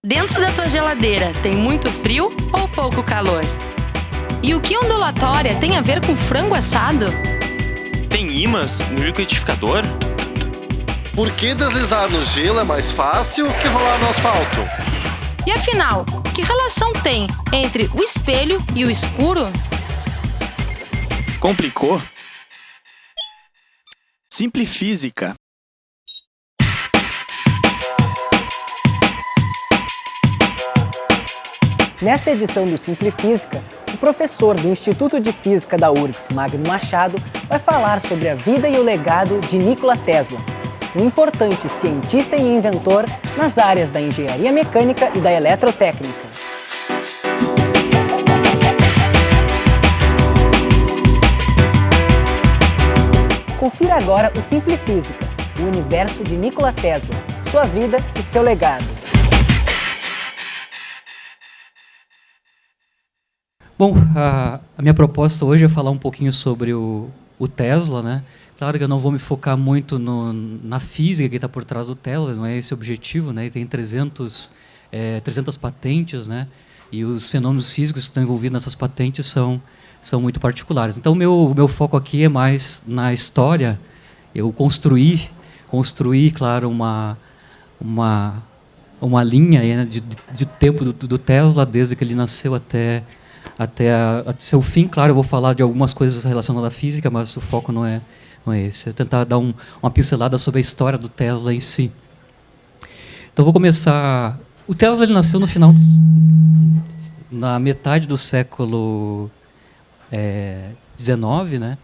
Dentro da tua geladeira tem muito frio ou pouco calor? E o que ondulatória tem a ver com frango assado? Tem ímãs no liquidificador? Por que deslizar no gelo é mais fácil que rolar no asfalto? E afinal, que relação tem entre o espelho e o escuro? Complicou? Simplifísica. Nesta edição do Simplifísica, o professor do Instituto de Física da URGS, Magno Machado, vai falar sobre a vida e o legado de Nikola Tesla, um importante cientista e inventor nas áreas da engenharia mecânica e da eletrotécnica. Confira agora o Simplifísica, o universo de Nikola Tesla, sua vida e seu legado. Bom, a minha proposta hoje é falar um pouquinho sobre o Tesla, né? Claro que eu não vou me focar muito na física que está por trás do Tesla, não é esse o objetivo, né? Ele tem 300 patentes, né? E os fenômenos físicos que estão envolvidos nessas patentes são muito particulares. Então, o meu foco aqui é mais na história. Eu construí, claro, uma linha aí, né, de tempo do Tesla, desde que ele nasceu até seu fim. Claro, eu vou falar de algumas coisas relacionadas à física, mas o foco não é esse. É tentar dar uma pincelada sobre a história do Tesla em si. Então, vou começar. O Tesla ele nasceu na metade do século XIX, né?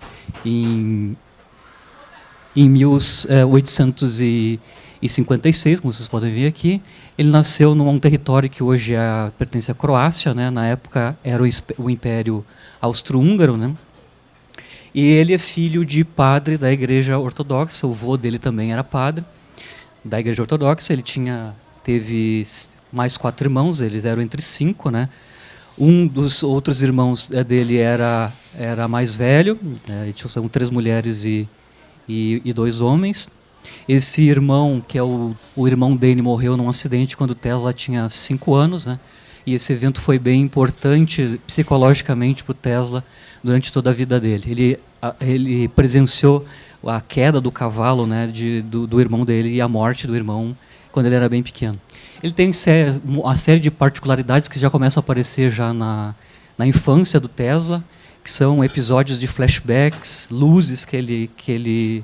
Em 1856, como vocês podem ver aqui. Ele nasceu num território que hoje pertence à Croácia, né? Na época era o Império Austro-Húngaro, né? E ele é filho de padre da Igreja Ortodoxa. O avô dele também era padre da Igreja Ortodoxa. Ele teve mais 4 irmãos, eles eram entre 5, né? Um dos outros irmãos dele era mais velho, né? São 3 mulheres e 2 homens. Esse irmão, que é o irmão dele, morreu num acidente quando Tesla tinha 5 anos, né? E esse evento foi bem importante psicologicamente para o Tesla durante toda a vida dele. Ele presenciou a queda do cavalo, né, do irmão dele e a morte do irmão quando ele era bem pequeno. Ele tem uma série de particularidades que já começam a aparecer já na infância do Tesla, que são episódios de flashbacks, luzes que ele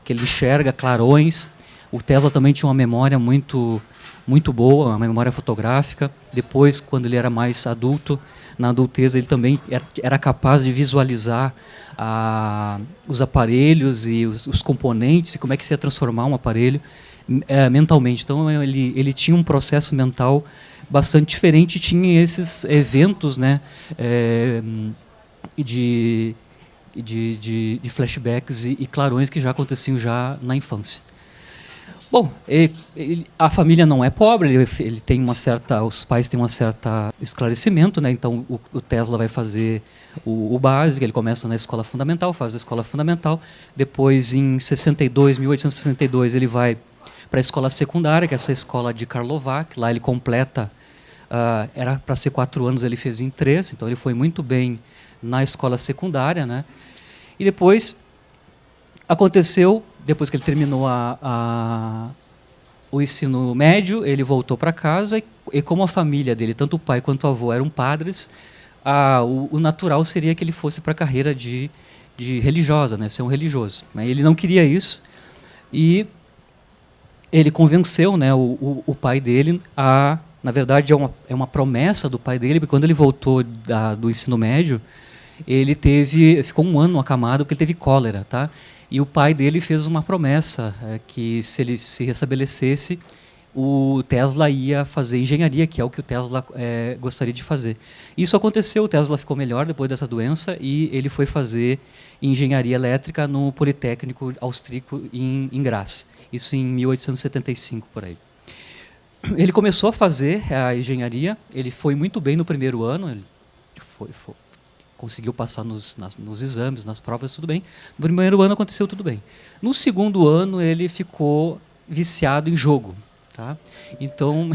enxerga, clarões. O Tesla também tinha uma memória muito boa, uma memória fotográfica. Depois, quando ele era mais adulto, na adultez, ele também era capaz de visualizar os aparelhos e os componentes e como é que se ia transformar um aparelho mentalmente. Então, ele tinha um processo mental bastante diferente, tinha esses eventos, né, de flashbacks e clarões que já aconteciam já na infância. Bom, a família não é pobre, ele tem os pais têm uma certa esclarecimento, né? Então o Tesla vai fazer o básico, ele começa na escola fundamental, faz a escola fundamental, depois em 1862 ele vai para a escola secundária, que é essa escola de Karlovac. Lá ele completa, era para ser 4 anos, ele fez em 3, então ele foi muito bem na escola secundária, né? E depois aconteceu, depois que ele terminou o ensino médio, ele voltou para casa e como a família dele, tanto o pai quanto o avô, eram padres, o natural seria que ele fosse para a carreira de religiosa, né? Ser um religioso. Mas ele não queria isso e ele convenceu, né, o pai dele na verdade é uma promessa do pai dele, porque quando ele voltou do ensino médio, ele ficou 1 ano acamado porque ele teve cólera, tá? E o pai dele fez uma promessa que se ele se restabelecesse, o Tesla ia fazer engenharia, que é o que o Tesla gostaria de fazer. Isso aconteceu, o Tesla ficou melhor depois dessa doença e ele foi fazer engenharia elétrica no Politécnico Austríaco em Graz. Isso em 1875, por aí. Ele começou a fazer a engenharia, ele foi muito bem no primeiro ano, ele conseguiu passar nos exames, nas provas, tudo bem. No primeiro ano aconteceu tudo bem. No segundo ano ele ficou viciado em jogo. Tá? Então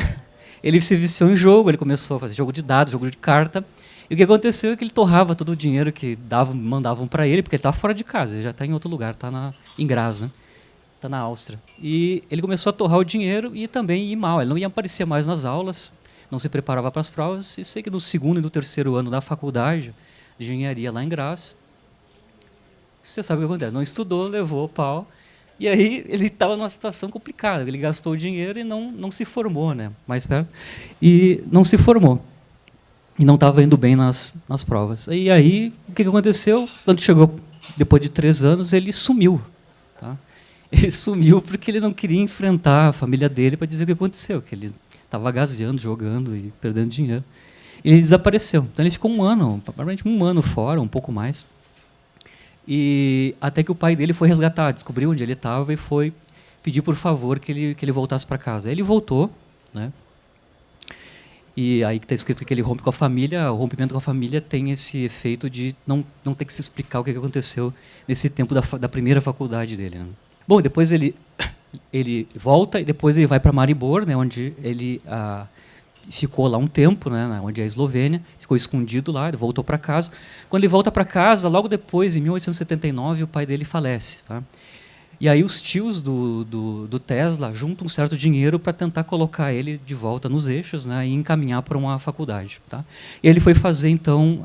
ele se viciou em jogo, ele começou a fazer jogo de dados, jogo de carta. E o que aconteceu é que ele torrava todo o dinheiro que mandavam para ele, porque ele estava fora de casa, ele já está em outro lugar, está em Graz, né? Está na Áustria. E ele começou a torrar o dinheiro e também ir mal. Ele não ia aparecer mais nas aulas, não se preparava para as provas. E sei que no segundo e no terceiro ano da faculdade de engenharia lá em Graz, você sabe o que acontece, não estudou, levou o pau. E aí ele estava numa situação complicada. Ele gastou o dinheiro e não se formou, né? Mais perto. E não se formou. E não estava indo bem nas provas. E aí, o que aconteceu? Quando chegou, depois de 3 anos, ele sumiu. Tá? Ele sumiu porque ele não queria enfrentar a família dele para dizer o que aconteceu, que ele estava gazeando, jogando e perdendo dinheiro. E ele desapareceu. Então ele ficou provavelmente um ano fora, um pouco mais. E até que o pai dele foi resgatar, descobriu onde ele estava e foi pedir por favor que ele voltasse para casa. Aí ele voltou, né? E aí que está escrito que ele rompe com a família. O rompimento com a família tem esse efeito de não ter que se explicar o que aconteceu nesse tempo da primeira faculdade dele, né? Bom, depois ele volta e depois ele vai para Maribor, né, onde ele ficou lá um tempo, né, onde é a Eslovênia, ficou escondido lá, ele voltou para casa. Quando ele volta para casa, logo depois, em 1879, o pai dele falece. Tá? E aí os tios do Tesla juntam um certo dinheiro para tentar colocar ele de volta nos eixos, né, e encaminhar para uma faculdade. Tá? E ele foi fazer, então,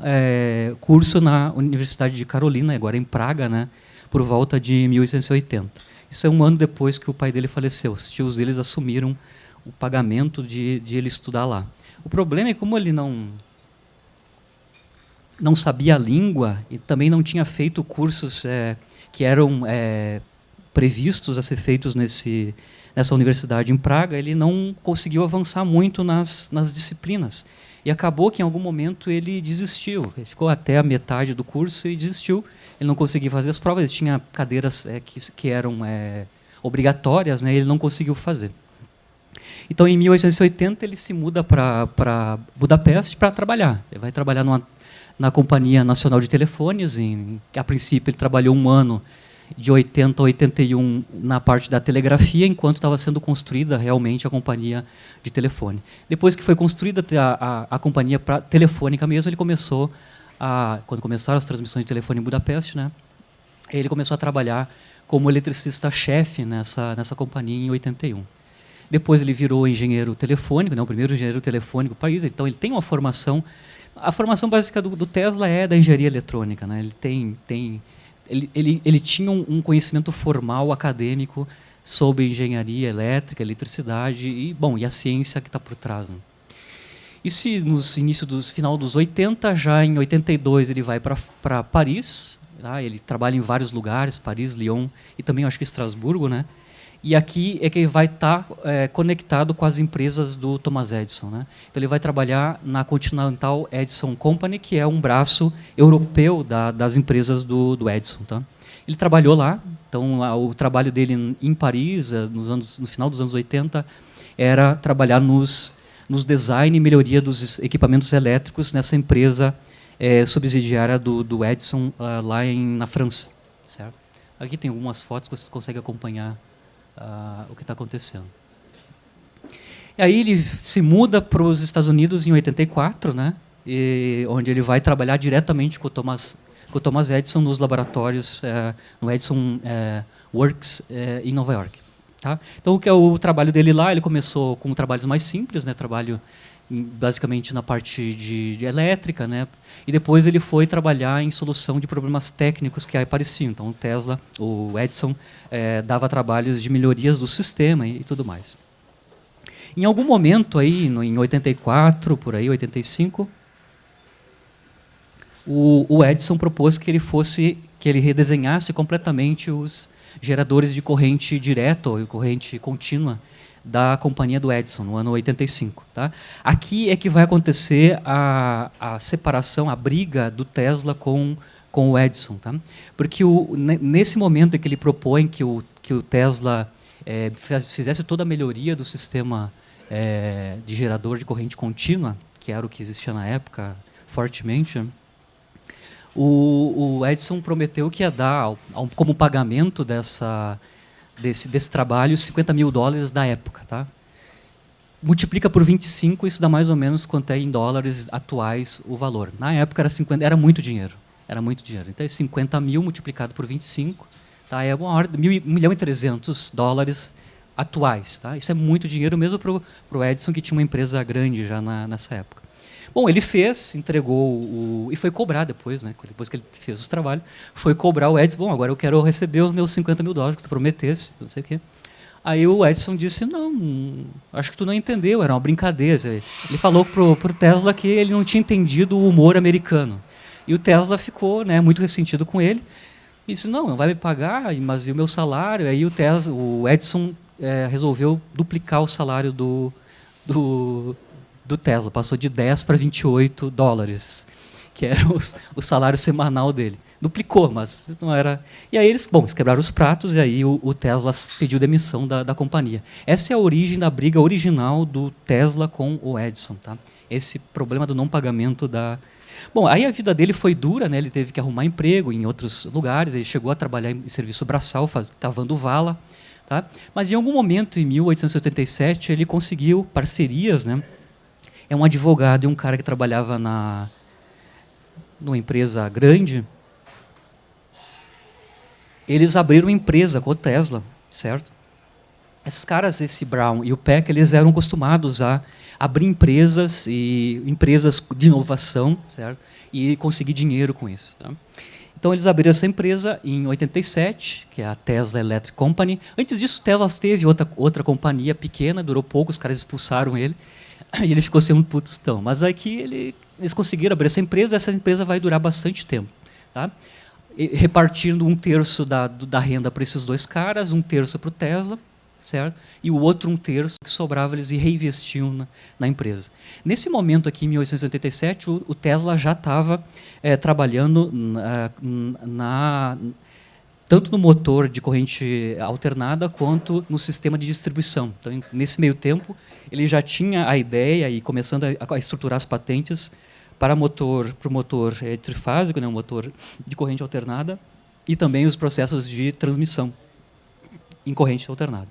curso na Universidade de Carolina, agora em Praga, né, por volta de 1880. Isso é um ano depois que o pai dele faleceu. Os tios deles assumiram o pagamento de ele estudar lá. O problema é que, como ele não sabia a língua e também não tinha feito cursos que eram previstos a ser feitos nessa universidade em Praga, ele não conseguiu avançar muito nas disciplinas. E acabou que, em algum momento, ele desistiu. Ele ficou até a metade do curso e desistiu. Ele não conseguia fazer as provas, ele tinha cadeiras que eram obrigatórias, né, ele não conseguiu fazer. Então, em 1880, ele se muda para Budapeste para trabalhar. Ele vai trabalhar na Companhia Nacional de Telefones. A princípio, ele trabalhou um ano, de 80 a 81, na parte da telegrafia, enquanto estava sendo construída realmente a companhia de telefone. Depois que foi construída a companhia telefônica mesmo, ele começou quando começaram as transmissões de telefone em Budapeste, né, ele começou a trabalhar como eletricista-chefe nessa companhia em 81. Depois ele virou engenheiro telefônico, né, o primeiro engenheiro telefônico do país. Então ele tem uma formação. A formação básica do Tesla é da engenharia eletrônica, né? Ele tinha um conhecimento formal acadêmico sobre engenharia elétrica, eletricidade e a ciência que está por trás, né? E se final dos 80, já em 82 ele vai para Paris, tá? Ele trabalha em vários lugares, Paris, Lyon e também acho que Estrasburgo, né? E aqui é que ele vai estar conectado com as empresas do Thomas Edison, né? Então ele vai trabalhar na Continental Edison Company, que é um braço europeu das empresas do Edison, tá? Ele trabalhou lá, então o trabalho dele em Paris, no final dos anos 80, era trabalhar nos design e melhoria dos equipamentos elétricos nessa empresa subsidiária do Edison lá na França, certo? Aqui tem algumas fotos que vocês conseguem acompanhar o que está acontecendo. E aí ele se muda para os Estados Unidos em 84, né, onde ele vai trabalhar diretamente com o Thomas Edison nos laboratórios, no Edison Works em Nova York. Tá? Então, o que é o trabalho dele lá? Ele começou com trabalhos mais simples, né, trabalho basicamente na parte de elétrica, né? E depois ele foi trabalhar em solução de problemas técnicos que apareciam. Então, o Edison dava trabalhos de melhorias do sistema e tudo mais. Em algum momento, aí, em 84, por aí, 85, o Edison propôs que ele redesenhasse completamente os geradores de corrente direta ou corrente contínua da companhia do Edison, no ano 85. Tá? Aqui é que vai acontecer a separação, a briga do Tesla com o Edison. Tá? Porque nesse momento em que ele propõe que o Tesla fizesse toda a melhoria do sistema de gerador de corrente contínua, que era o que existia na época fortemente, o Edison prometeu que ia dar, como pagamento desse trabalho, $50 mil da época. Tá? multiplica por 25, isso dá mais ou menos quanto é em dólares atuais o valor. Na época era 50, era muito dinheiro. Era muito dinheiro. Então, 50 mil multiplicado por 25, tá? É uma ordem, 1.300.000 dólares atuais. Tá? Isso é muito dinheiro mesmo para o Edison, que tinha uma empresa grande já nessa época. Bom, ele fez, entregou e foi cobrar depois, né? Depois que ele fez o trabalho, foi cobrar o Edison. Bom, agora eu quero receber os meus 50 mil dólares que tu prometesse, não sei o quê. Aí o Edison disse, não, acho que tu não entendeu, era uma brincadeira. Ele falou pro Tesla que ele não tinha entendido o humor americano. E o Tesla ficou, né, muito ressentido com ele. E disse, não vai me pagar, mas e o meu salário? Aí o Edison resolveu duplicar o salário do Tesla. Passou de 10 para 28 dólares, que era o salário semanal dele. Duplicou, mas não era... E aí eles quebraram os pratos e aí o Tesla pediu demissão da companhia. Essa é a origem da briga original do Tesla com o Edison. Tá? Esse problema do não pagamento da... Bom, aí a vida dele foi dura, né? Ele teve que arrumar emprego em outros lugares, ele chegou a trabalhar em serviço braçal, cavando vala. Tá? Mas em algum momento, em 1887, ele conseguiu parcerias, né? É um advogado e um cara que trabalhava numa empresa grande. Eles abriram uma empresa com o Tesla, certo? Esses caras, esse Brown e o Peck, eles eram acostumados a abrir empresas de inovação, certo? E conseguir dinheiro com isso. Tá? Então eles abriram essa empresa em 87, que é a Tesla Electric Company. Antes disso, Tesla teve outra companhia pequena, durou pouco, os caras expulsaram ele e ele ficou sem um tostão. Mas aqui eles conseguiram abrir essa empresa vai durar bastante tempo, tá? Repartindo 1/3 da renda para esses dois caras, 1/3 para o Tesla, certo? E o outro 1/3 que sobrava eles reinvestiam na empresa. Nesse momento aqui, em 1887, o Tesla já estava trabalhando tanto no motor de corrente alternada quanto no sistema de distribuição. Então, nesse meio tempo, ele já tinha a ideia e começando a estruturar as patentes para o motor trifásico, né, um motor de corrente alternada, e também os processos de transmissão em corrente alternada.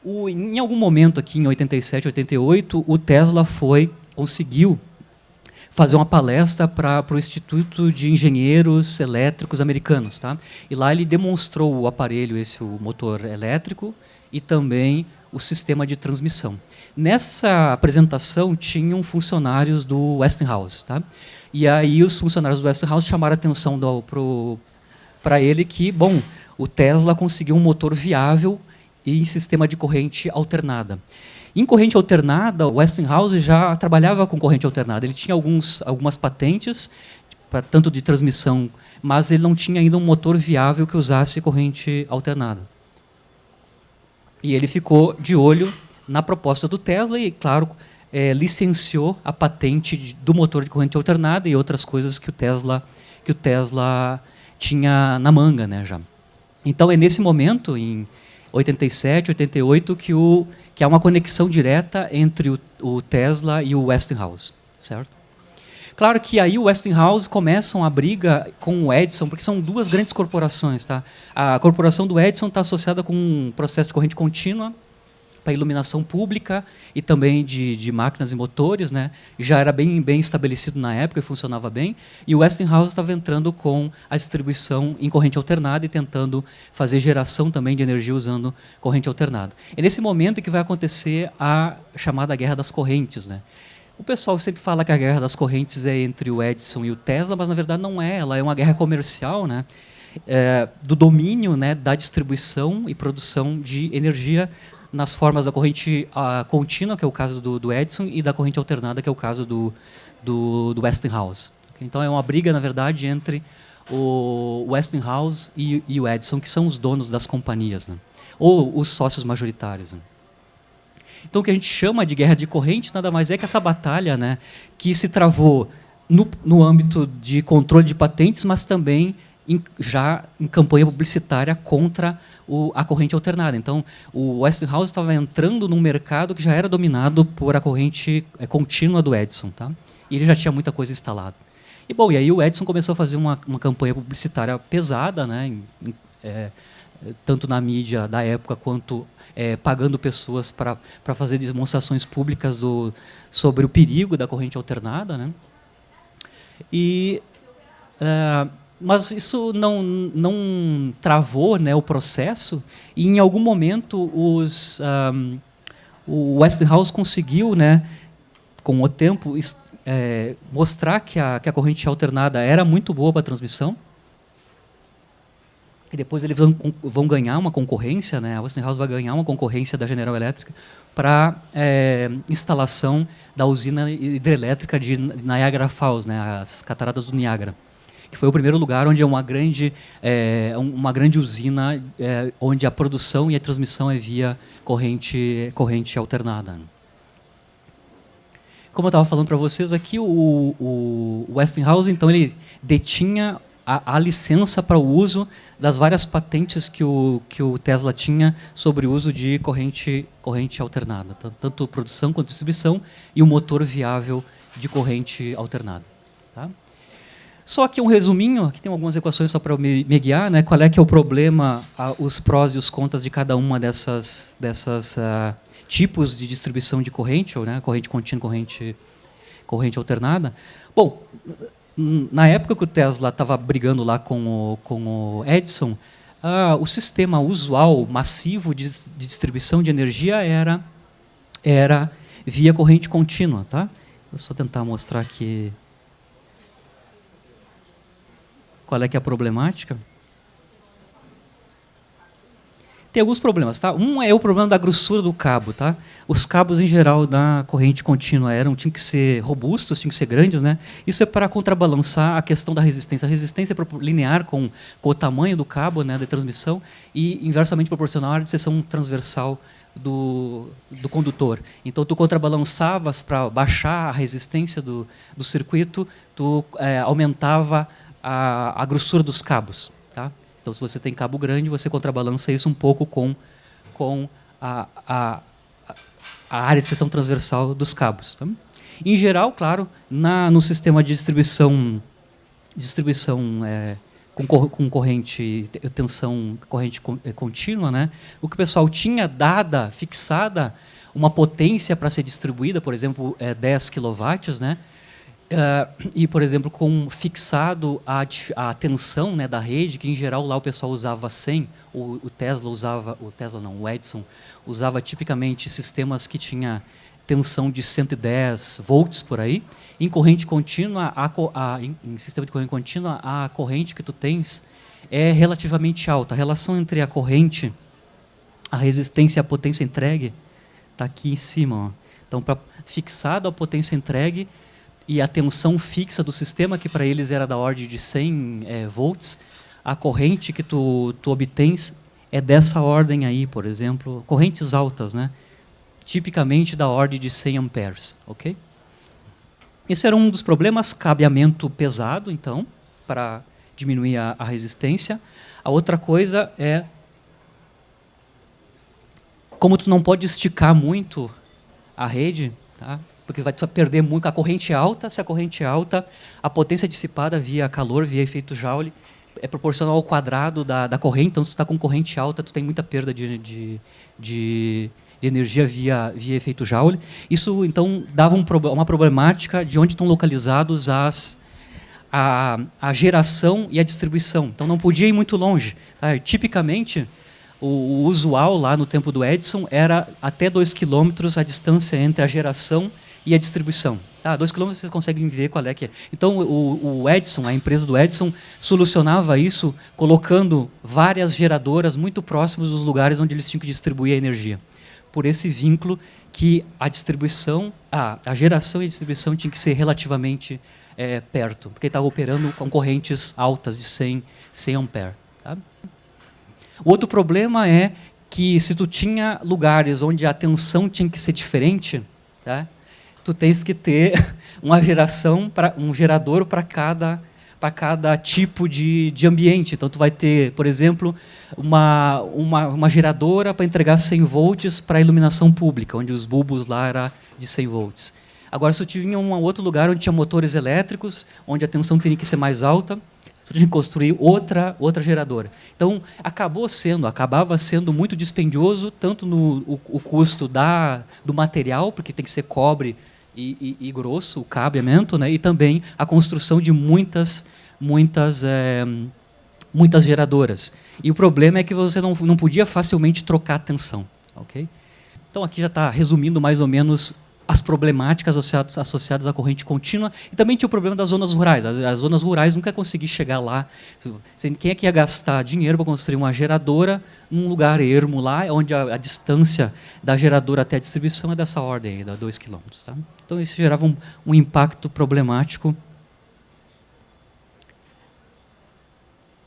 Em algum momento aqui, em 87, 88, o Tesla conseguiu fazer uma palestra para o Instituto de Engenheiros Elétricos Americanos. Tá? E lá ele demonstrou o aparelho, o motor elétrico, e também o sistema de transmissão. Nessa apresentação tinham funcionários do Westinghouse, tá? E aí os funcionários do Westinghouse chamaram a atenção para ele que, bom, o Tesla conseguiu um motor viável e em sistema de corrente alternada. Em corrente alternada, o Westinghouse já trabalhava com corrente alternada. Ele tinha algumas patentes, tanto de transmissão, mas ele não tinha ainda um motor viável que usasse corrente alternada. E ele ficou de olho na proposta do Tesla e, claro, licenciou a patente do motor de corrente alternada e outras coisas que o Tesla tinha na manga, né, já. Então, é nesse momento, em 87, 88, que há uma conexão direta entre o Tesla e o Westinghouse, certo? Claro que aí o Westinghouse começam a briga com o Edison, porque são duas grandes corporações. Tá? A corporação do Edison está associada com um processo de corrente contínua para iluminação pública e também de máquinas e motores. Né? Já era bem estabelecido na época e funcionava bem. E o Westinghouse estava entrando com a distribuição em corrente alternada e tentando fazer geração também de energia usando corrente alternada. É nesse momento que vai acontecer a chamada Guerra das Correntes. Né? O pessoal sempre fala que a guerra das correntes é entre o Edison e o Tesla, mas na verdade não é. Ela é uma guerra comercial, né? Do domínio, né, da distribuição e produção de energia nas formas da corrente contínua, que é o caso do Edison, e da corrente alternada, que é o caso do Westinghouse. Então é uma briga, na verdade, entre o Westinghouse e o Edison, que são os donos das companhias, né? Ou os sócios majoritários. Né? Então, o que a gente chama de guerra de corrente nada mais é que essa batalha, né, que se travou no âmbito de controle de patentes, mas também já em campanha publicitária contra a corrente alternada. Então, o Westinghouse estava entrando num mercado que já era dominado por a corrente contínua do Edison. Tá? E ele já tinha muita coisa instalada. E aí o Edison começou a fazer uma campanha publicitária pesada, né, tanto na mídia da época quanto pagando pessoas para fazer demonstrações públicas sobre o perigo da corrente alternada, né? Mas isso não travou, né, o processo, e em algum momento o Westinghouse conseguiu, né, com o tempo, mostrar que a corrente alternada era muito boa para a transmissão. E depois eles vão ganhar uma concorrência, né? A Westinghouse vai ganhar uma concorrência da General Electric para instalação da usina hidrelétrica de Niagara Falls, né? As cataratas do Niágara, que foi o primeiro lugar onde é uma grande usina onde a produção e a transmissão é via corrente alternada. Como eu estava falando para vocês aqui, o Westinghouse, então, ele detinha a licença para o uso das várias patentes que o Tesla tinha sobre o uso de corrente alternada, tanto produção quanto distribuição, e o motor viável de corrente alternada. Tá? Só que um resuminho, aqui tem algumas equações só para me guiar, né? Qual é que é o problema, os prós e os contras de cada uma dessas tipos de distribuição de corrente, ou, né, corrente contínua, corrente alternada. Bom, na época que o Tesla estava brigando lá com o Edison, o sistema usual, massivo de distribuição de energia era via corrente contínua. Tá? Vou só tentar mostrar aqui qual é que é a problemática. Tem alguns problemas, tá? Um é o problema da grossura do cabo, tá? Os cabos em geral da corrente contínua tinham que ser robustos, tinham que ser grandes, né? Isso é para contrabalançar a questão da resistência. A resistência é linear com o tamanho do cabo, né, de transmissão, e inversamente proporcional à seção transversal do condutor. Então, tu contrabalançavas para baixar a resistência do circuito, tu aumentava a grossura dos cabos, tá? Então, se você tem cabo grande, você contrabalança isso um pouco com a área de seção transversal dos cabos. Tá? Em geral, claro, no sistema de distribuição com corrente, tensão, corrente contínua, né? O que o pessoal tinha fixada uma potência para ser distribuída, por exemplo, 10 kW, né? E, por exemplo, com fixado a tensão, né, da rede, que em geral lá o pessoal usava 100, o Edison usava tipicamente sistemas que tinha tensão de 110 volts por aí. Em corrente contínua, em sistema de corrente contínua, a corrente que tu tens é relativamente alta. A relação entre a corrente, a resistência e a potência entregue está aqui em cima. Ó. Então, fixado a potência entregue, e a tensão fixa do sistema, que para eles era da ordem de 100 volts, a corrente que tu obtens é dessa ordem aí, por exemplo, correntes altas, né? Tipicamente da ordem de 100 amperes. Okay? Esse era um dos problemas, cabeamento pesado, então, para diminuir a resistência. A outra coisa é, como tu não pode esticar muito a rede, tá? Porque vai perder muito a corrente alta. Se a corrente é alta, a potência dissipada via calor, via efeito Joule, é proporcional ao quadrado da corrente. Então, se tu está com corrente alta, tu tem muita perda de energia via efeito Joule. Isso, então, dava uma problemática de onde estão localizados a geração e a distribuição. Então, não podia ir muito longe. Tipicamente, o usual lá no tempo do Edison era até 2 km a distância entre a geração e a distribuição. 2 km vocês conseguem ver qual é que é. Então, o Edison, a empresa do Edison, solucionava isso colocando várias geradoras muito próximas dos lugares onde eles tinham que distribuir a energia. Por esse vínculo que a geração e a distribuição tinham que ser relativamente perto, porque estava operando com correntes altas de 100 ampere. Tá? O outro problema é que se tu tinha lugares onde a tensão tinha que ser diferente, tá? Tu tens que ter um gerador para cada tipo de ambiente. Então, tu vai ter, por exemplo, uma geradora para entregar 100 volts para a iluminação pública, onde os bulbos lá eram de 100 volts. Agora, se tu tinha um outro lugar onde tinha motores elétricos, onde a tensão teria que ser mais alta, tinha que construir outra geradora. Então, acabava sendo muito dispendioso, tanto no o custo do material, porque tem que ser cobre e grosso, o cabeamento, né, e também a construção de muitas geradoras. E o problema é que você não podia facilmente trocar a tensão. Okay? Então, aqui já está resumindo mais ou menos as problemáticas associadas à corrente contínua, e também tinha o problema das zonas rurais. As zonas rurais nunca consegui chegar lá. Quem é que ia gastar dinheiro para construir uma geradora num lugar ermo lá, onde a distância da geradora até a distribuição é dessa ordem, de 2 km. Tá? Então isso gerava um impacto problemático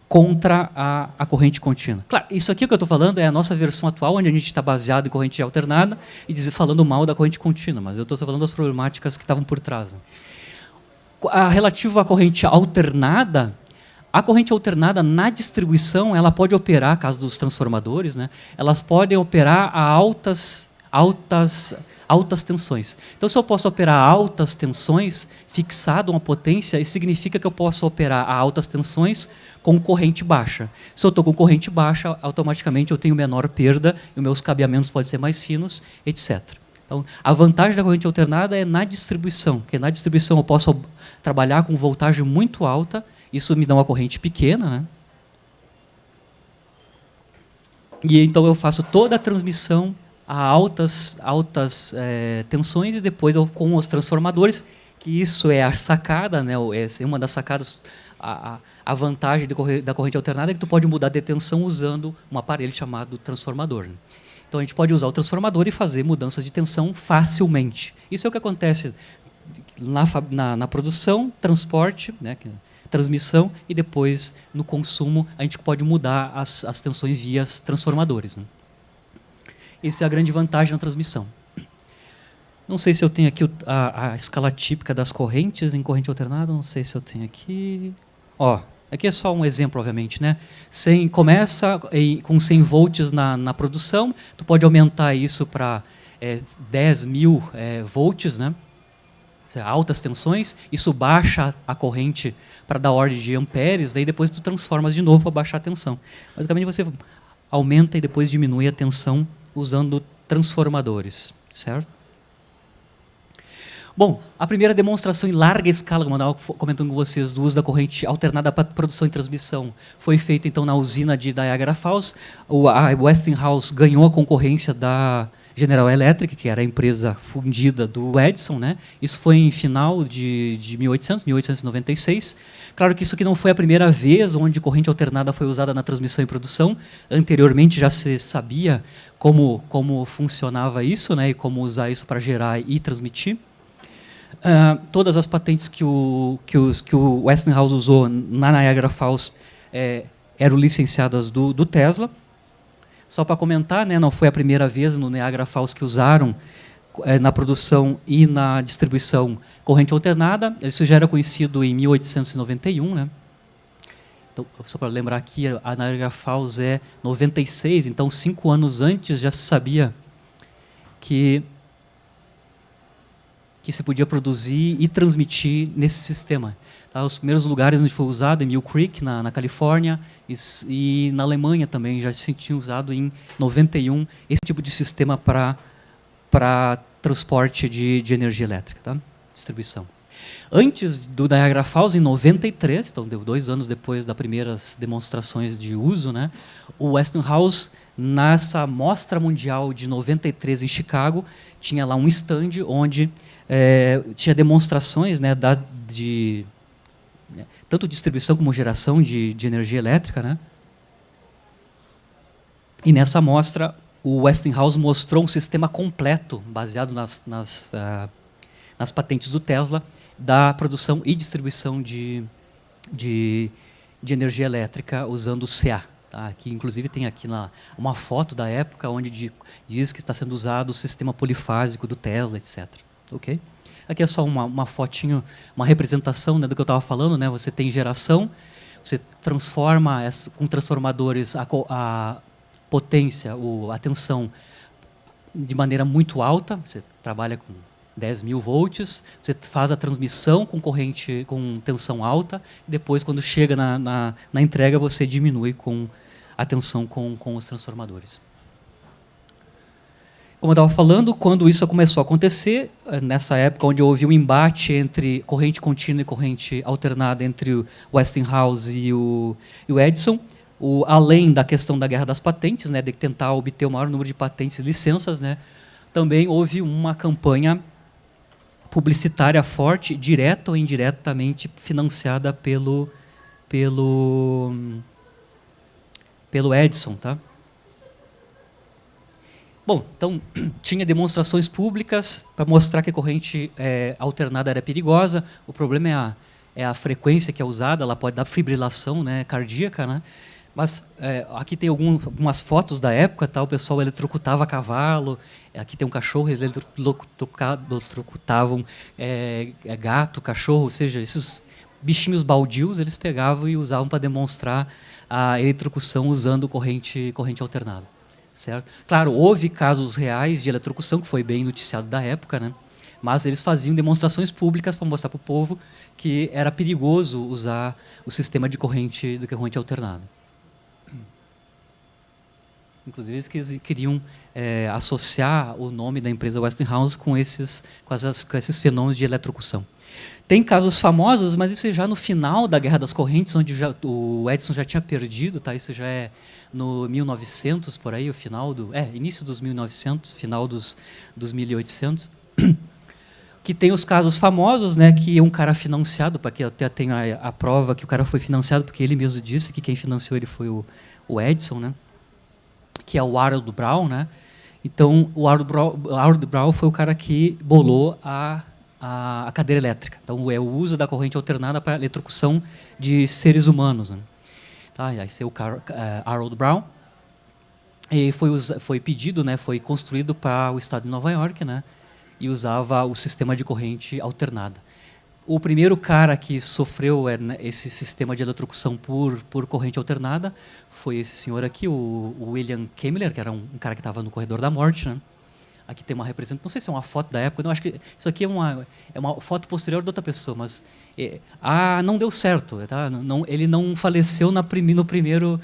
contra a corrente contínua. Claro, isso aqui que eu estou falando é a nossa versão atual, onde a gente está baseado em corrente alternada e falando mal da corrente contínua, mas eu estou falando das problemáticas que estavam por trás. Né? Relativo à corrente alternada, a corrente alternada na distribuição, ela pode operar, caso dos transformadores, né, elas podem operar a altas tensões. Então, se eu posso operar a altas tensões, fixado uma potência, isso significa que eu posso operar a altas tensões com corrente baixa. Se eu estou com corrente baixa, automaticamente eu tenho menor perda, e os meus cabeamentos podem ser mais finos, etc. Então, a vantagem da corrente alternada é na distribuição, porque na distribuição eu posso trabalhar com voltagem muito alta, isso me dá uma corrente pequena, né? E então eu faço toda a transmissão a altas tensões, e depois com os transformadores, que isso é a sacada, né? Uma das sacadas, a vantagem da corrente alternada é que tu pode mudar de tensão usando um aparelho chamado transformador. Né? Então a gente pode usar o transformador e fazer mudanças de tensão facilmente. Isso é o que acontece na produção, transporte, né? Transmissão, e depois no consumo a gente pode mudar as tensões via transformadores. Né? Essa é a grande vantagem na transmissão. Não sei se eu tenho aqui a escala típica das correntes em corrente alternada, não sei se eu tenho aqui. Ó, aqui é só um exemplo, obviamente. Né? Começa com 100 volts na produção, tu pode aumentar isso para 10.000 volts, né? Altas tensões, isso baixa a corrente para dar ordem de amperes, daí depois tu transformas de novo para baixar a tensão. Basicamente você aumenta e depois diminui a tensão usando transformadores, certo? Bom, a primeira demonstração em larga escala, como eu estava comentando com vocês, do uso da corrente alternada para produção e transmissão, foi feita então na usina de Niagara Falls. A Westinghouse ganhou a concorrência da General Electric, que era a empresa fundida do Edison, né? Isso foi em final de 1896. Claro que isso aqui não foi a primeira vez onde corrente alternada foi usada na transmissão e produção. Anteriormente já se sabia como funcionava isso, né? E como usar isso para gerar e transmitir. Todas as patentes que o Westinghouse usou na Niagara Falls eram licenciadas do Tesla. Só para comentar, né, não foi a primeira vez no Niagara Falls que usaram na produção e na distribuição corrente alternada. Isso já era conhecido em 1891. Né? Então, só para lembrar aqui, a Niagara Falls é 96, então 5 anos antes já se sabia que se podia produzir e transmitir nesse sistema. Tá? Os primeiros lugares onde foi usado, em Mill Creek, na Califórnia, e na Alemanha também, já se tinha usado em 91 esse tipo de sistema para transporte de energia elétrica, tá? Distribuição. Antes do Niagara Falls, em 93, então deu 2 anos depois das primeiras demonstrações de uso, né, o Westinghouse, nessa mostra mundial de 93 em Chicago, tinha lá um stand onde tinha demonstrações, né, tanto distribuição como geração de energia elétrica. Né? E nessa mostra, o Westinghouse mostrou um sistema completo, baseado nas patentes do Tesla, da produção e distribuição de energia elétrica usando o CA. Tá? Aqui, inclusive, tem aqui uma foto da época onde diz que está sendo usado o sistema polifásico do Tesla, etc. Okay? Aqui é só uma fotinho, uma representação, né, do que eu estava falando. Né? Você tem geração, você transforma com transformadores a potência, a tensão de maneira muito alta. Você trabalha com 10.000 volts, você faz a transmissão com corrente, com tensão alta, e depois, quando chega na entrega, você diminui com a tensão com os transformadores. Como eu estava falando, quando isso começou a acontecer, nessa época onde houve um embate entre corrente contínua e corrente alternada entre o Westinghouse e o Edison, além da questão da guerra das patentes, né, de tentar obter o maior número de patentes e licenças, né, também houve uma campanha publicitária forte, direta ou indiretamente financiada pelo Edison, tá? Bom, então tinha demonstrações públicas para mostrar que a corrente alternada era perigosa. O problema é a frequência que é usada, ela pode dar fibrilação, né, cardíaca, né? Mas aqui tem algumas fotos da época, tá? O pessoal eletrocutava cavalo. Aqui tem um cachorro, eles eletrocutavam gato, cachorro, ou seja, esses bichinhos baldios eles pegavam e usavam para demonstrar a eletrocução usando corrente alternada, certo? Claro, houve casos reais de eletrocução que foi bem noticiado da época, né? Mas eles faziam demonstrações públicas para mostrar para o povo que era perigoso usar o sistema de corrente alternada. Inclusive, eles queriam associar o nome da empresa Westinghouse com esses fenômenos de eletrocução. Tem casos famosos, mas isso é já no final da Guerra das Correntes, onde o Edison já tinha perdido, tá? Isso já é no 1900, por aí, o final início dos 1900, final dos 1800. Que tem os casos famosos, né, que um cara financiado, para que até tenho a prova que o cara foi financiado, porque ele mesmo disse que quem financiou ele foi o Edison, né? Que é o Harold Brown, né? Então, o Harold Brown foi o cara que bolou a cadeira elétrica. Então, é o uso da corrente alternada para a eletrocução de seres humanos, né? Tá, aí esse é o Harold Brown. E foi pedido, né? Foi construído para o estado de Nova York, né? E usava o sistema de corrente alternada. O primeiro cara que sofreu esse sistema de eletrocução por corrente alternada foi esse senhor aqui, o William Kemmler, que era um cara que estava no corredor da morte, né? Aqui tem uma representação, não sei se é uma foto da época, não, acho que isso aqui é uma foto posterior de outra pessoa, mas não deu certo, tá? Ele não faleceu no primeiro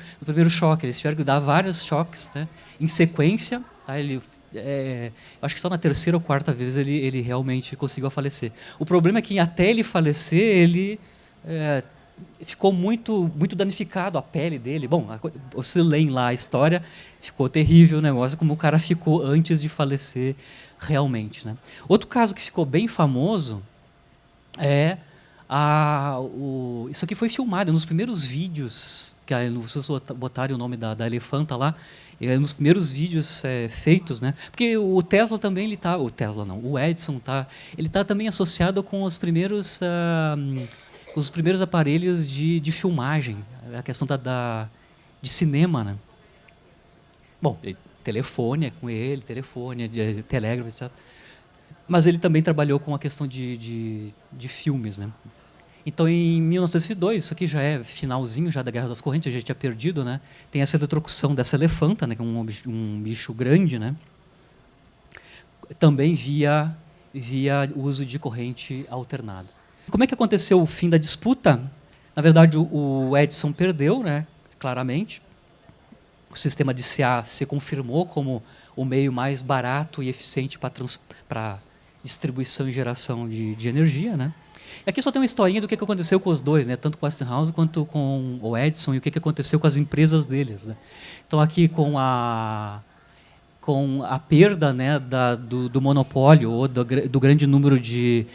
choque, eles tiveram que dar vários choques, né, em sequência, tá? Acho que só na terceira ou quarta vez ele realmente conseguiu falecer. O problema é que até ele falecer, ele ficou muito, muito danificado, a pele dele. Bom, você lê lá a história, ficou terrível o negócio, como o cara ficou antes de falecer realmente, né? Outro caso que ficou bem famoso isso aqui foi filmado nos primeiros vídeos, que vocês botarem o nome da elefanta lá, nos primeiros vídeos feitos, né? Porque o Tesla também o Edison ele está também associado com os primeiros aparelhos de filmagem, a questão de cinema, né? Bom, telefone com ele, telégrafo, etc. Mas ele também trabalhou com a questão de filmes, né? Então, em 1902, isso aqui já é finalzinho já da Guerra das Correntes, a gente tinha perdido, né? Tem essa eletrocução dessa elefanta, né? Que é um bicho grande, né? Também via uso de corrente alternada. Como é que aconteceu o fim da disputa? Na verdade, o Edison perdeu, né? Claramente. O sistema de CA se confirmou como o meio mais barato e eficiente para distribuição e geração de energia, né? Aqui só tem uma historinha do que aconteceu com os dois, né? Tanto com o Westinghouse quanto com o Edison, e o que aconteceu com as empresas deles, né? Então, aqui com a perda, né, do monopólio ou do grande número de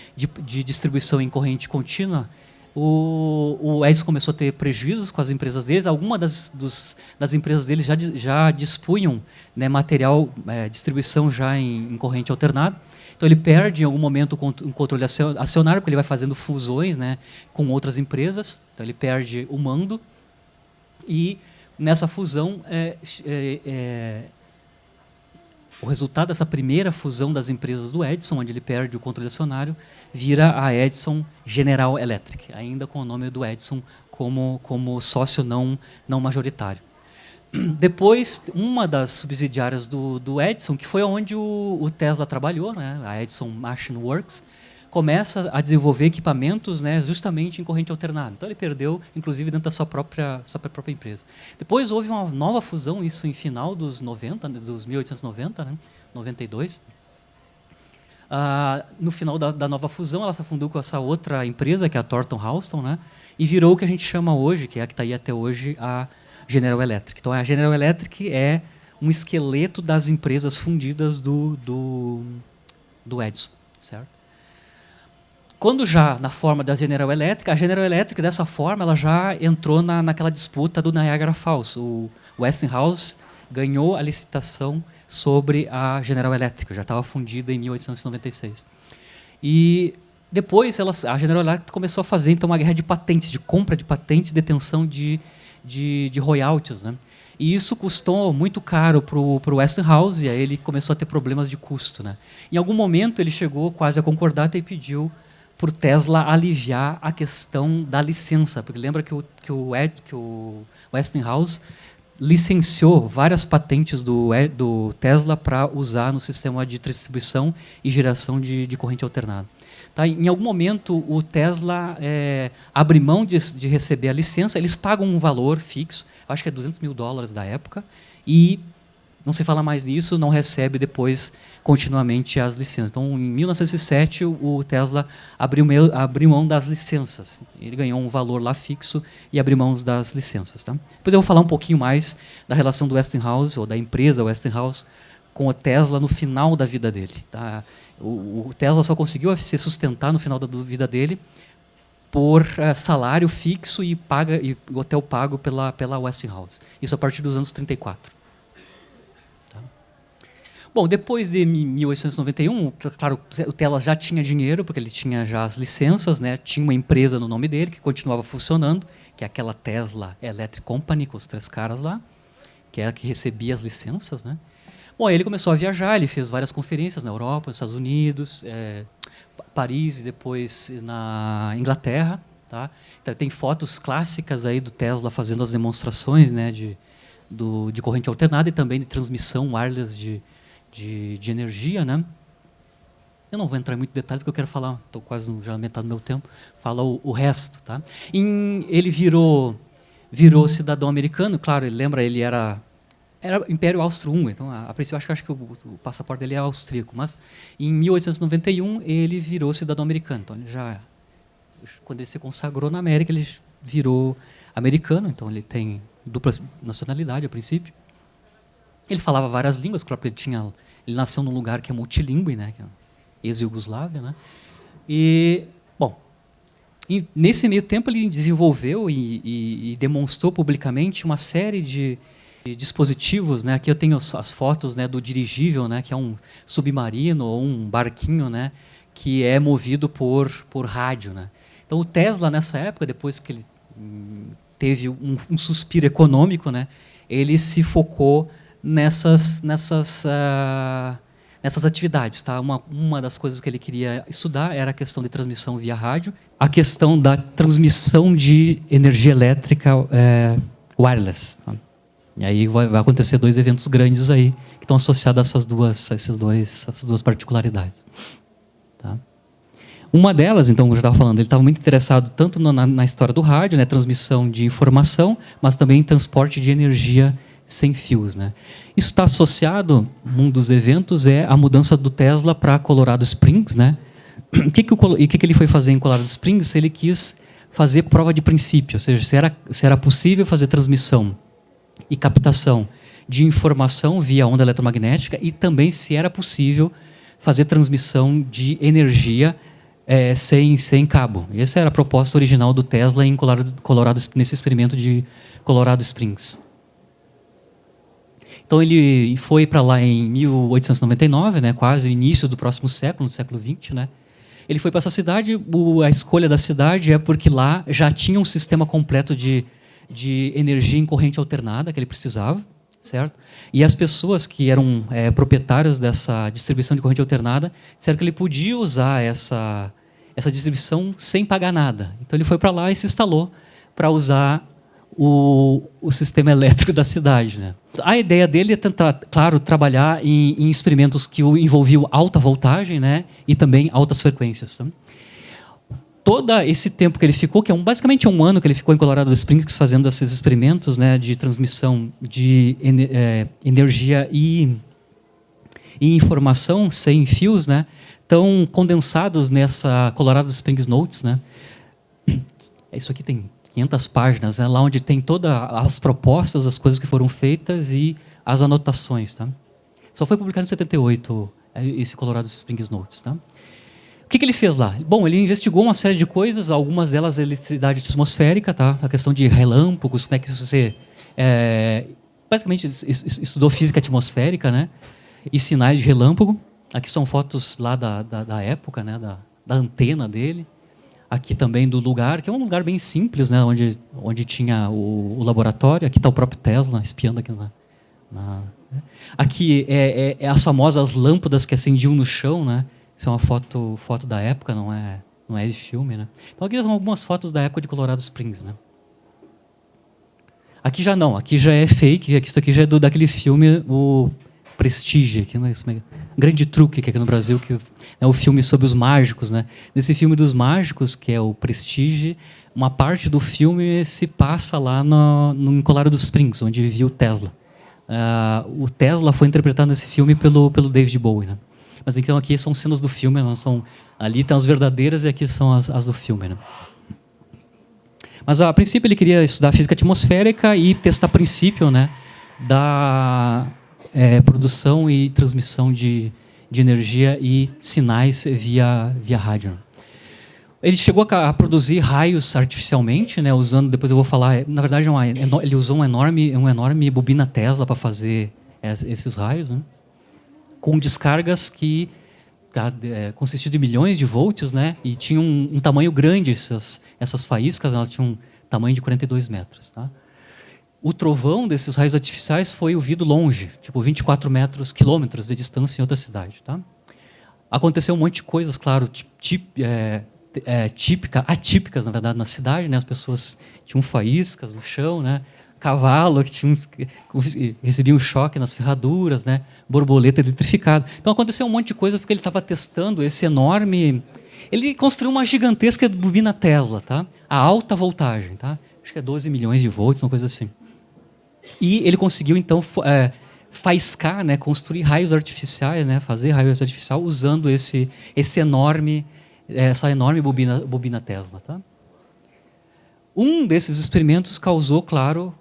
distribuição em corrente contínua, o Edison começou a ter prejuízos com as empresas deles. Algumas das empresas deles já dispunham, né, material, distribuição já em corrente alternada. Então, ele perde, em algum momento, um controle acionário, porque ele vai fazendo fusões, né, com outras empresas. Então, ele perde o mando. E, nessa fusão, o resultado dessa primeira fusão das empresas do Edison, onde ele perde o controle acionário, vira a Edison General Electric, ainda com o nome do Edison como sócio não majoritário. Depois, uma das subsidiárias do Edison, que foi onde o Tesla trabalhou, né, a Edison Machine Works, começa a desenvolver equipamentos, né, justamente em corrente alternada. Então ele perdeu, inclusive, dentro da sua própria empresa. Depois houve uma nova fusão, isso em final dos 90, dos 1890, né, 92. No final da nova fusão, ela se fundou com essa outra empresa, que é a Thornton Halston, né, e virou o que a gente chama hoje, que é a que está aí até hoje, a General Electric. Então, a General Electric é um esqueleto das empresas fundidas do Edison, certo? Quando já na forma da General Electric, a General Electric, dessa forma, ela já entrou naquela disputa do Niagara Falls. O Westinghouse ganhou a licitação sobre a General Electric, já estava fundida em 1896. E depois a General Electric começou a fazer então uma guerra de patentes, de compra de patentes, detenção de royalties, né? E isso custou muito caro para o Westinghouse, e aí ele começou a ter problemas de custo, né? Em algum momento ele chegou quase a concordar e pediu para o Tesla aliviar a questão da licença, porque lembra que o Westinghouse licenciou várias patentes do Tesla para usar no sistema de distribuição e geração de corrente alternada. Tá? Em algum momento, o Tesla abre mão de receber a licença, eles pagam um valor fixo, acho que é $200 mil da época, e não se fala mais nisso, não recebe depois continuamente as licenças. Então, em 1907, o Tesla abriu mão das licenças. Ele ganhou um valor lá fixo e abriu mão das licenças. Tá? Depois eu vou falar um pouquinho mais da relação do Westinghouse, ou da empresa Westinghouse, com o Tesla no final da vida dele. Tá? O Tesla só conseguiu se sustentar no final da vida dele por salário fixo e hotel pago pela Westinghouse. Isso a partir dos anos 34. Tá? Bom, depois de 1891, claro, o Tesla já tinha dinheiro, porque ele tinha já as licenças, né? Tinha uma empresa no nome dele que continuava funcionando, que é aquela Tesla Electric Company, com os 3 caras lá, que é a que recebia as licenças, né? Bom, aí ele começou a viajar, ele fez várias conferências na Europa, nos Estados Unidos, Paris e depois na Inglaterra. Tá? Então, tem fotos clássicas aí do Tesla fazendo as demonstrações, né, de corrente alternada e também de transmissão wireless de energia. Né? Eu não vou entrar em muitos detalhes, porque eu quero falar, estou quase já na metade do meu tempo, fala o resto. Tá? Ele virou cidadão americano, claro, ele era Império Austro-Húngaro, então a princípio acho que o passaporte dele é austríaco, mas em 1891 ele virou cidadão americano. Então quando ele se consagrou na América, ele virou americano, então ele tem dupla nacionalidade a princípio. Ele falava várias línguas, claro, ele nasceu num lugar que é multilingüe, né, que é ex-Iugoslávia, né? E bom, nesse meio tempo ele desenvolveu e demonstrou publicamente uma série de dispositivos, né? Aqui eu tenho as fotos, né, do dirigível, né, que é um submarino ou um barquinho, né, que é movido por rádio, né? Então o Tesla nessa época, depois que ele teve um suspiro econômico, né, ele se focou nessas atividades, tá? Uma das coisas que ele queria estudar era a questão de transmissão via rádio, a questão da transmissão de energia elétrica wireless. Tá? E aí vai acontecer 2 eventos grandes aí que estão associados a essas duas particularidades. Tá? Uma delas, então, eu já estava falando, ele estava muito interessado tanto na história do rádio, né, transmissão de informação, mas também em transporte de energia sem fios. Né? Isso está associado, um dos eventos é a mudança do Tesla para Colorado Springs. Né? O que ele foi fazer em Colorado Springs? Ele quis fazer prova de princípio, ou seja, se era possível fazer transmissão e captação de informação via onda eletromagnética e também se era possível fazer transmissão de energia sem cabo. Essa era a proposta original do Tesla em Colorado, nesse experimento de Colorado Springs. Então ele foi para lá em 1899, né, quase o início do próximo século, no século XX. Né? Ele foi para essa cidade, a escolha da cidade é porque lá já tinha um sistema completo de energia em corrente alternada que ele precisava, certo? E as pessoas que eram proprietárias dessa distribuição de corrente alternada disseram que ele podia usar essa distribuição sem pagar nada. Então ele foi para lá e se instalou para usar o sistema elétrico da cidade, né? A ideia dele é tentar, claro, trabalhar em experimentos que envolviam alta voltagem, né? E também altas frequências. Tá? Todo esse tempo que ele ficou, que basicamente um ano que ele ficou em Colorado Springs fazendo esses experimentos, né, de transmissão de energia e informação sem fios, né, estão condensados nessa Colorado Springs Notes, né? Isso aqui tem 500 páginas, né, lá onde tem todas as propostas, as coisas que foram feitas e as anotações. Tá? Só foi publicado em 78, esse Colorado Springs Notes. Tá? O que ele fez lá? Bom, ele investigou uma série de coisas, algumas delas eletricidade atmosférica, tá? A questão de relâmpagos, como é que você... basicamente estudou física atmosférica, né? E sinais de relâmpago. Aqui são fotos lá da época, né? Da antena dele. Aqui também do lugar, que é um lugar bem simples, né? Onde tinha o laboratório. Aqui está o próprio Tesla espiando aqui Aqui é as famosas lâmpadas que acendiam no chão, né? Isso é uma foto da época, não é de filme, né? Então aqui são algumas fotos da época de Colorado Springs, né? Aqui já não, aqui já é fake, isso aqui já é daquele filme, o Prestige, aqui, né? Um grande truque que aqui no Brasil, que é o filme sobre os mágicos, né? Nesse filme dos mágicos, que é o Prestige, uma parte do filme se passa lá em Colorado Springs, onde vivia o Tesla. O Tesla foi interpretado nesse filme pelo David Bowie, né? Mas então aqui são cenas do filme, ali estão as verdadeiras e aqui são as do filme, né? Mas a princípio ele queria estudar física atmosférica e testar princípio, né, da produção e transmissão de energia e sinais via rádio. Ele chegou a produzir raios artificialmente, né, usando, depois eu vou falar, na verdade ele usou uma enorme bobina Tesla para fazer esses raios, né, com descargas que consistiam de milhões de volts, né, e tinham um tamanho grande, essas faíscas, elas tinham um tamanho de 42 metros. Tá? O trovão desses raios artificiais foi ouvido longe, tipo 24 quilômetros de distância em outra cidade. Tá? Aconteceu um monte de coisas, claro, atípicas, na verdade, na cidade, né, as pessoas tinham faíscas no chão, né, cavalo que recebia um choque nas ferraduras, né? Borboleta eletrificada. Então aconteceu um monte de coisa porque ele estava testando esse enorme... Ele construiu uma gigantesca bobina Tesla, tá? A alta voltagem, tá? Acho que é 12 milhões de volts, uma coisa assim. E ele conseguiu, então, faiscar, né? Construir raios artificiais, né? Fazer raios artificiais usando essa enorme bobina Tesla, tá? Um desses experimentos causou, claro,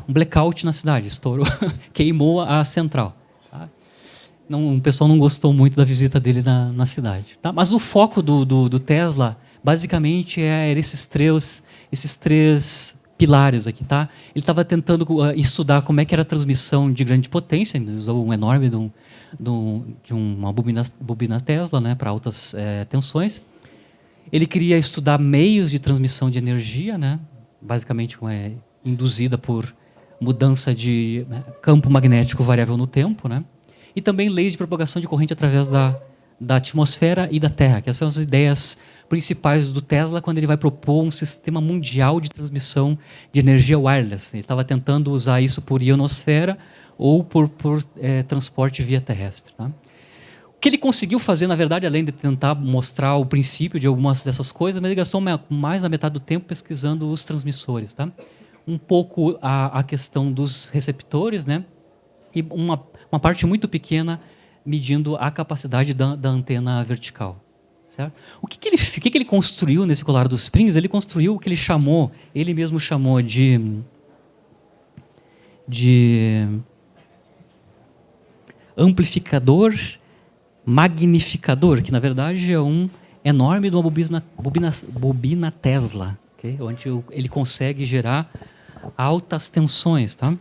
um blackout na cidade, estourou, queimou a central. Tá? O pessoal não gostou muito da visita dele na cidade. Tá? Mas o foco do Tesla, basicamente, era esses três pilares aqui. Tá? Ele estava tentando estudar como é que era a transmissão de grande potência, ele usou um enorme de uma bobina Tesla, né, para altas tensões. Ele queria estudar meios de transmissão de energia, né? Basicamente induzida por mudança de campo magnético variável no tempo, né? E também leis de propagação de corrente através da atmosfera e da Terra, que essas são as ideias principais do Tesla quando ele vai propor um sistema mundial de transmissão de energia wireless. Ele estava tentando usar isso por ionosfera ou por transporte via terrestre. Tá? O que ele conseguiu fazer, na verdade, além de tentar mostrar o princípio de algumas dessas coisas, mas ele gastou mais da metade do tempo pesquisando os transmissores. Tá? Um pouco a questão dos receptores, né? E uma parte muito pequena medindo a capacidade da antena vertical. Certo? O que ele construiu nesse Colorado Springs? Ele construiu o que ele mesmo chamou de amplificador magnificador, que na verdade é um enorme de uma bobina Tesla, okay? Onde ele consegue gerar altas tensões. Tá?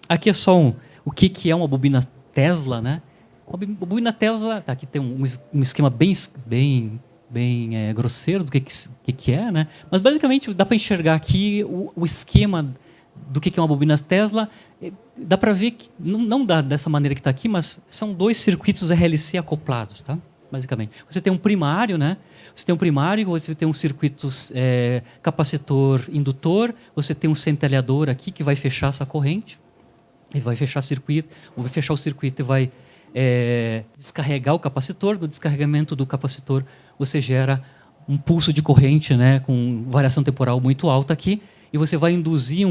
Aqui é só o que é uma bobina Tesla, né? Uma bobina Tesla, aqui tem um esquema bem grosseiro do que é, né? Mas basicamente dá para enxergar aqui o esquema do que é uma bobina Tesla. Dá para ver que, não dá dessa maneira que está aqui, mas são dois circuitos RLC acoplados. Tá? basicamente. Você tem um primário, né? Você tem um primário, você tem um circuito capacitor indutor, você tem um centelhador aqui que vai fechar essa corrente, e vai fechar o circuito e vai descarregar o capacitor. No descarregamento do capacitor, você gera um pulso de corrente, né, com variação temporal muito alta aqui, e você vai induzir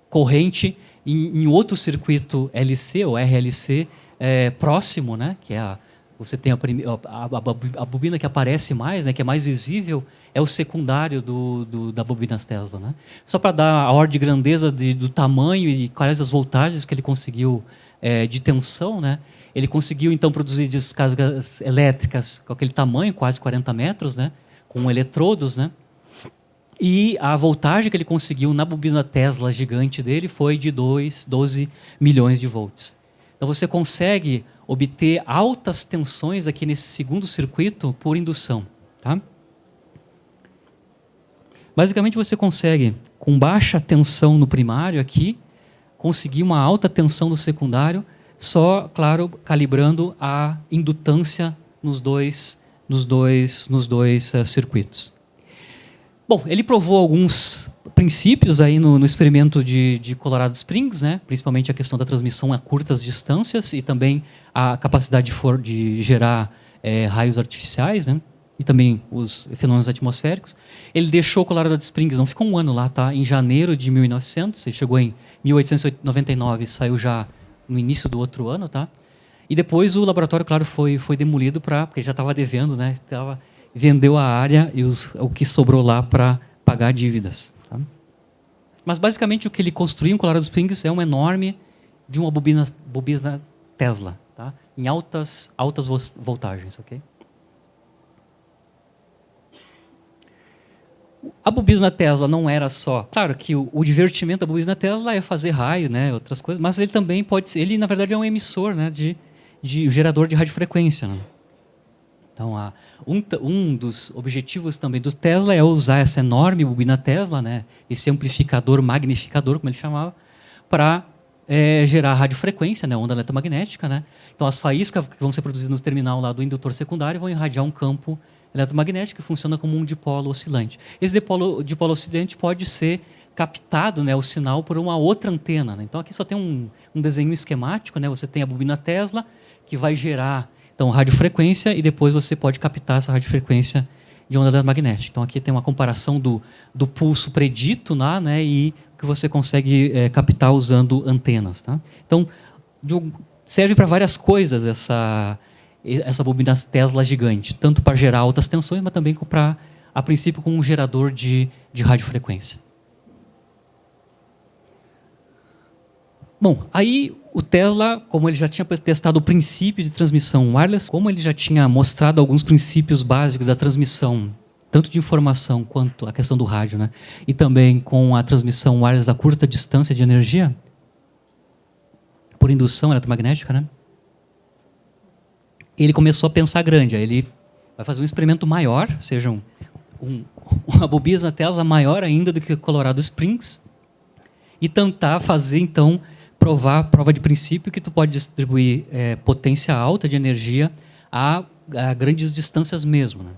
corrente em outro circuito LC ou RLC próximo, né, que é você tem a bobina que aparece mais, né, que é mais visível, é o secundário da bobina Tesla, né? Só para dar a ordem de grandeza do tamanho e quais as voltagens que ele conseguiu de tensão, né? Ele conseguiu então produzir descargas elétricas com aquele tamanho, quase 40 metros, né, com eletrodos, né? E a voltagem que ele conseguiu na bobina Tesla gigante dele foi de 12 milhões de volts. Então você consegue obter altas tensões aqui nesse segundo circuito por indução, tá? Basicamente você consegue, com baixa tensão no primário aqui, conseguir uma alta tensão no secundário, só, claro, calibrando a indutância nos dois circuitos. Bom, ele provou alguns princípios aí no experimento de Colorado Springs, né? Principalmente a questão da transmissão a curtas distâncias e também a capacidade de gerar raios artificiais, né? E também os fenômenos atmosféricos. Ele deixou Colorado Springs, não ficou um ano lá, tá? Em janeiro de 1900, ele chegou em 1899 e saiu já no início do outro ano, tá? E depois o laboratório, claro, foi demolido porque já estava devendo, né? Vendeu a área e o que sobrou lá para pagar dívidas. Tá? Mas basicamente o que ele construiu em Colorado Springs é uma enorme de uma bobina Tesla, tá? Em altas voltagens, ok? A bobina Tesla não era só... Claro que o divertimento da bobina Tesla é fazer raio, né, outras coisas, mas ele também pode ser... Ele, na verdade, é um emissor, né, de gerador de radiofrequência. Né? Então, um dos objetivos também do Tesla é usar essa enorme bobina Tesla, né, esse amplificador, magnificador, como ele chamava, para gerar radiofrequência, né, onda eletromagnética. Né? Então, as faíscas que vão ser produzidas no terminal lá do indutor secundário vão irradiar um campo eletromagnético que funciona como um dipolo oscilante. Esse dipolo oscilante pode ser captado, né, o sinal por uma outra antena. Né? Então, aqui só tem um desenho esquemático. Né? Você tem a bobina Tesla, que vai gerar então, radiofrequência, e depois você pode captar essa radiofrequência de onda eletromagnética. Então, aqui tem uma comparação do pulso predito lá, né, e que você consegue captar usando antenas. Tá? Então, serve para várias coisas essa bobina Tesla gigante, tanto para gerar altas tensões, mas também a princípio como um gerador de radiofrequência. Bom, aí o Tesla, como ele já tinha testado o princípio de transmissão wireless, como ele já tinha mostrado alguns princípios básicos da transmissão, tanto de informação quanto a questão do rádio, né, e também com a transmissão wireless a curta distância de energia, por indução eletromagnética, né, ele começou a pensar grande. Aí ele vai fazer um experimento maior, ou seja, uma bobina Tesla maior ainda do que Colorado Springs, e tentar fazer, então, prova de princípio que tu pode distribuir potência alta de energia a grandes distâncias mesmo. Né?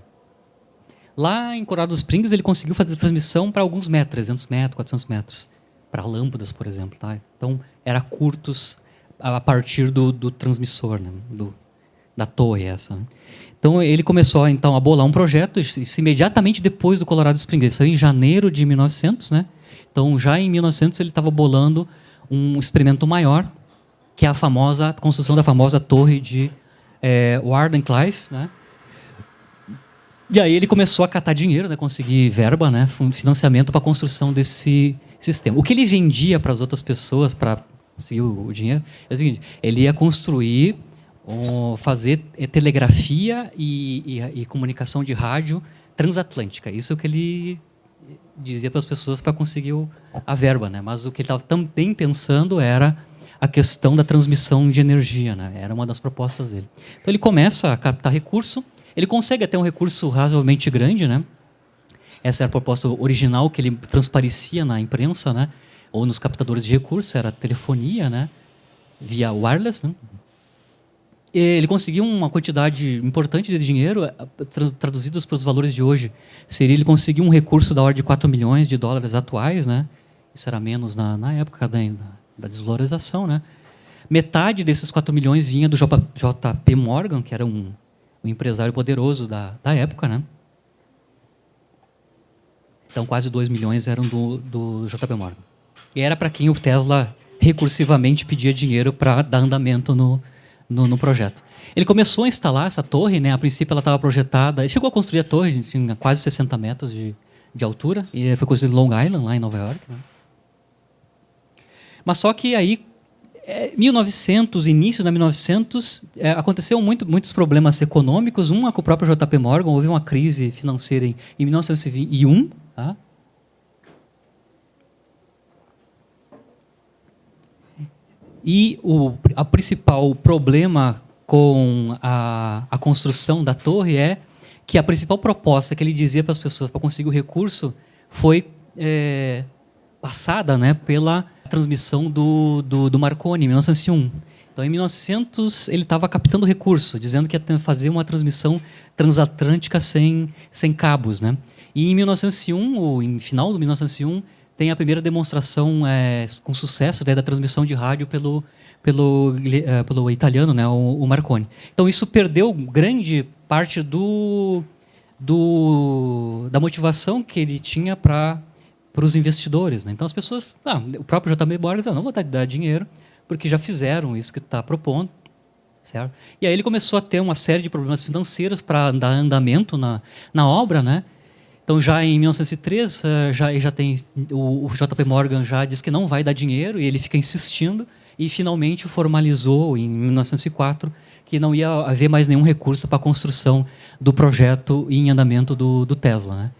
Lá em Colorado Springs, ele conseguiu fazer transmissão para alguns metros, 300 metros, 400 metros, para lâmpadas, por exemplo. Tá? Então, era curtos a partir do transmissor, né? Da torre essa. Né? Então, ele começou então, a bolar um projeto, isso imediatamente depois do Colorado Springs. Ele saiu em janeiro de 1900, né? Então, já em 1900, ele estava bolando um experimento maior, que é a construção da famosa torre de Wardenclyffe, né? E aí ele começou a catar dinheiro, né? Conseguir verba, né? Financiamento para a construção desse sistema. O que ele vendia para as outras pessoas, para conseguir o dinheiro, é o seguinte: ele ia construir, fazer telegrafia e comunicação de rádio transatlântica. Isso é o que ele dizia para as pessoas para conseguir a verba, né? Mas o que ele estava também pensando era a questão da transmissão de energia, né? Era uma das propostas dele. Então ele começa a captar recurso, ele consegue até um recurso razoavelmente grande, né? Essa era a proposta original que ele transparecia na imprensa, né? Ou nos captadores de recurso, era telefonia, né? Via wireless, né? ele conseguiu uma quantidade importante de dinheiro, traduzidos para os valores de hoje. Ele conseguiu um recurso da ordem de 4 milhões de dólares atuais, né? Isso era menos na época da desvalorização, né? Metade desses 4 milhões vinha do JP Morgan, que era um empresário poderoso da época, né? Então, quase 2 milhões eram do JP Morgan. E era para quem o Tesla recursivamente pedia dinheiro para dar andamento no projeto. Ele começou a instalar essa torre, né? A princípio ela estava projetada, ele chegou a construir a torre, tinha quase 60 metros de altura, e foi construída em Long Island, lá em Nova York. Né? Mas só que aí, 1900, início de 1900, aconteceu muitos problemas econômicos. Um é com o próprio JP Morgan, houve uma crise financeira em 1921, tá? E o principal problema com a construção da torre é que a principal proposta que ele dizia para as pessoas para conseguir o recurso foi passada, né, pela transmissão do Marconi, em 1901. Então, em 1900, ele estava captando recurso, dizendo que ia fazer uma transmissão transatlântica sem cabos. Né? E em 1901, em final de 1901, tem a primeira demonstração com sucesso da transmissão de rádio pelo italiano, né, o Marconi. Então, isso perdeu grande parte da motivação que ele tinha para os investidores. Né? Então, as pessoas... o próprio JP Morgan não vou dar dinheiro, porque já fizeram isso que está propondo. Certo? E aí ele começou a ter uma série de problemas financeiros para dar andamento na obra, né? Então, já em 1903, já tem o JP Morgan já diz que não vai dar dinheiro, e ele fica insistindo, e finalmente formalizou, em 1904, que não ia haver mais nenhum recurso para a construção do projeto em andamento do Tesla. Né?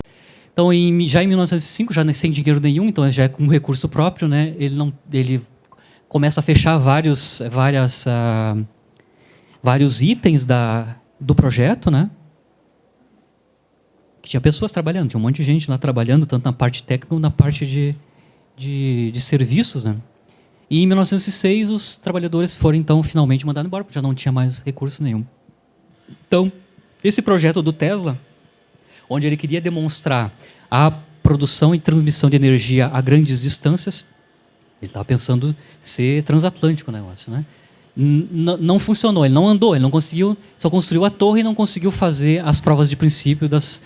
Então, já em 1905, já sem dinheiro nenhum, então já é com recurso próprio, né? Ele começa a fechar vários itens do projeto, né? Que tinha pessoas trabalhando, tinha um monte de gente lá trabalhando, tanto na parte técnica como na parte de serviços. Né? E em 1906, os trabalhadores foram, então, finalmente mandados embora, porque já não tinha mais recurso nenhum. Então, esse projeto do Tesla, onde ele queria demonstrar a produção e transmissão de energia a grandes distâncias, ele estava pensando ser transatlântico o negócio, né? Não funcionou, ele não andou, ele não conseguiu, só construiu a torre e não conseguiu fazer as provas de princípio dos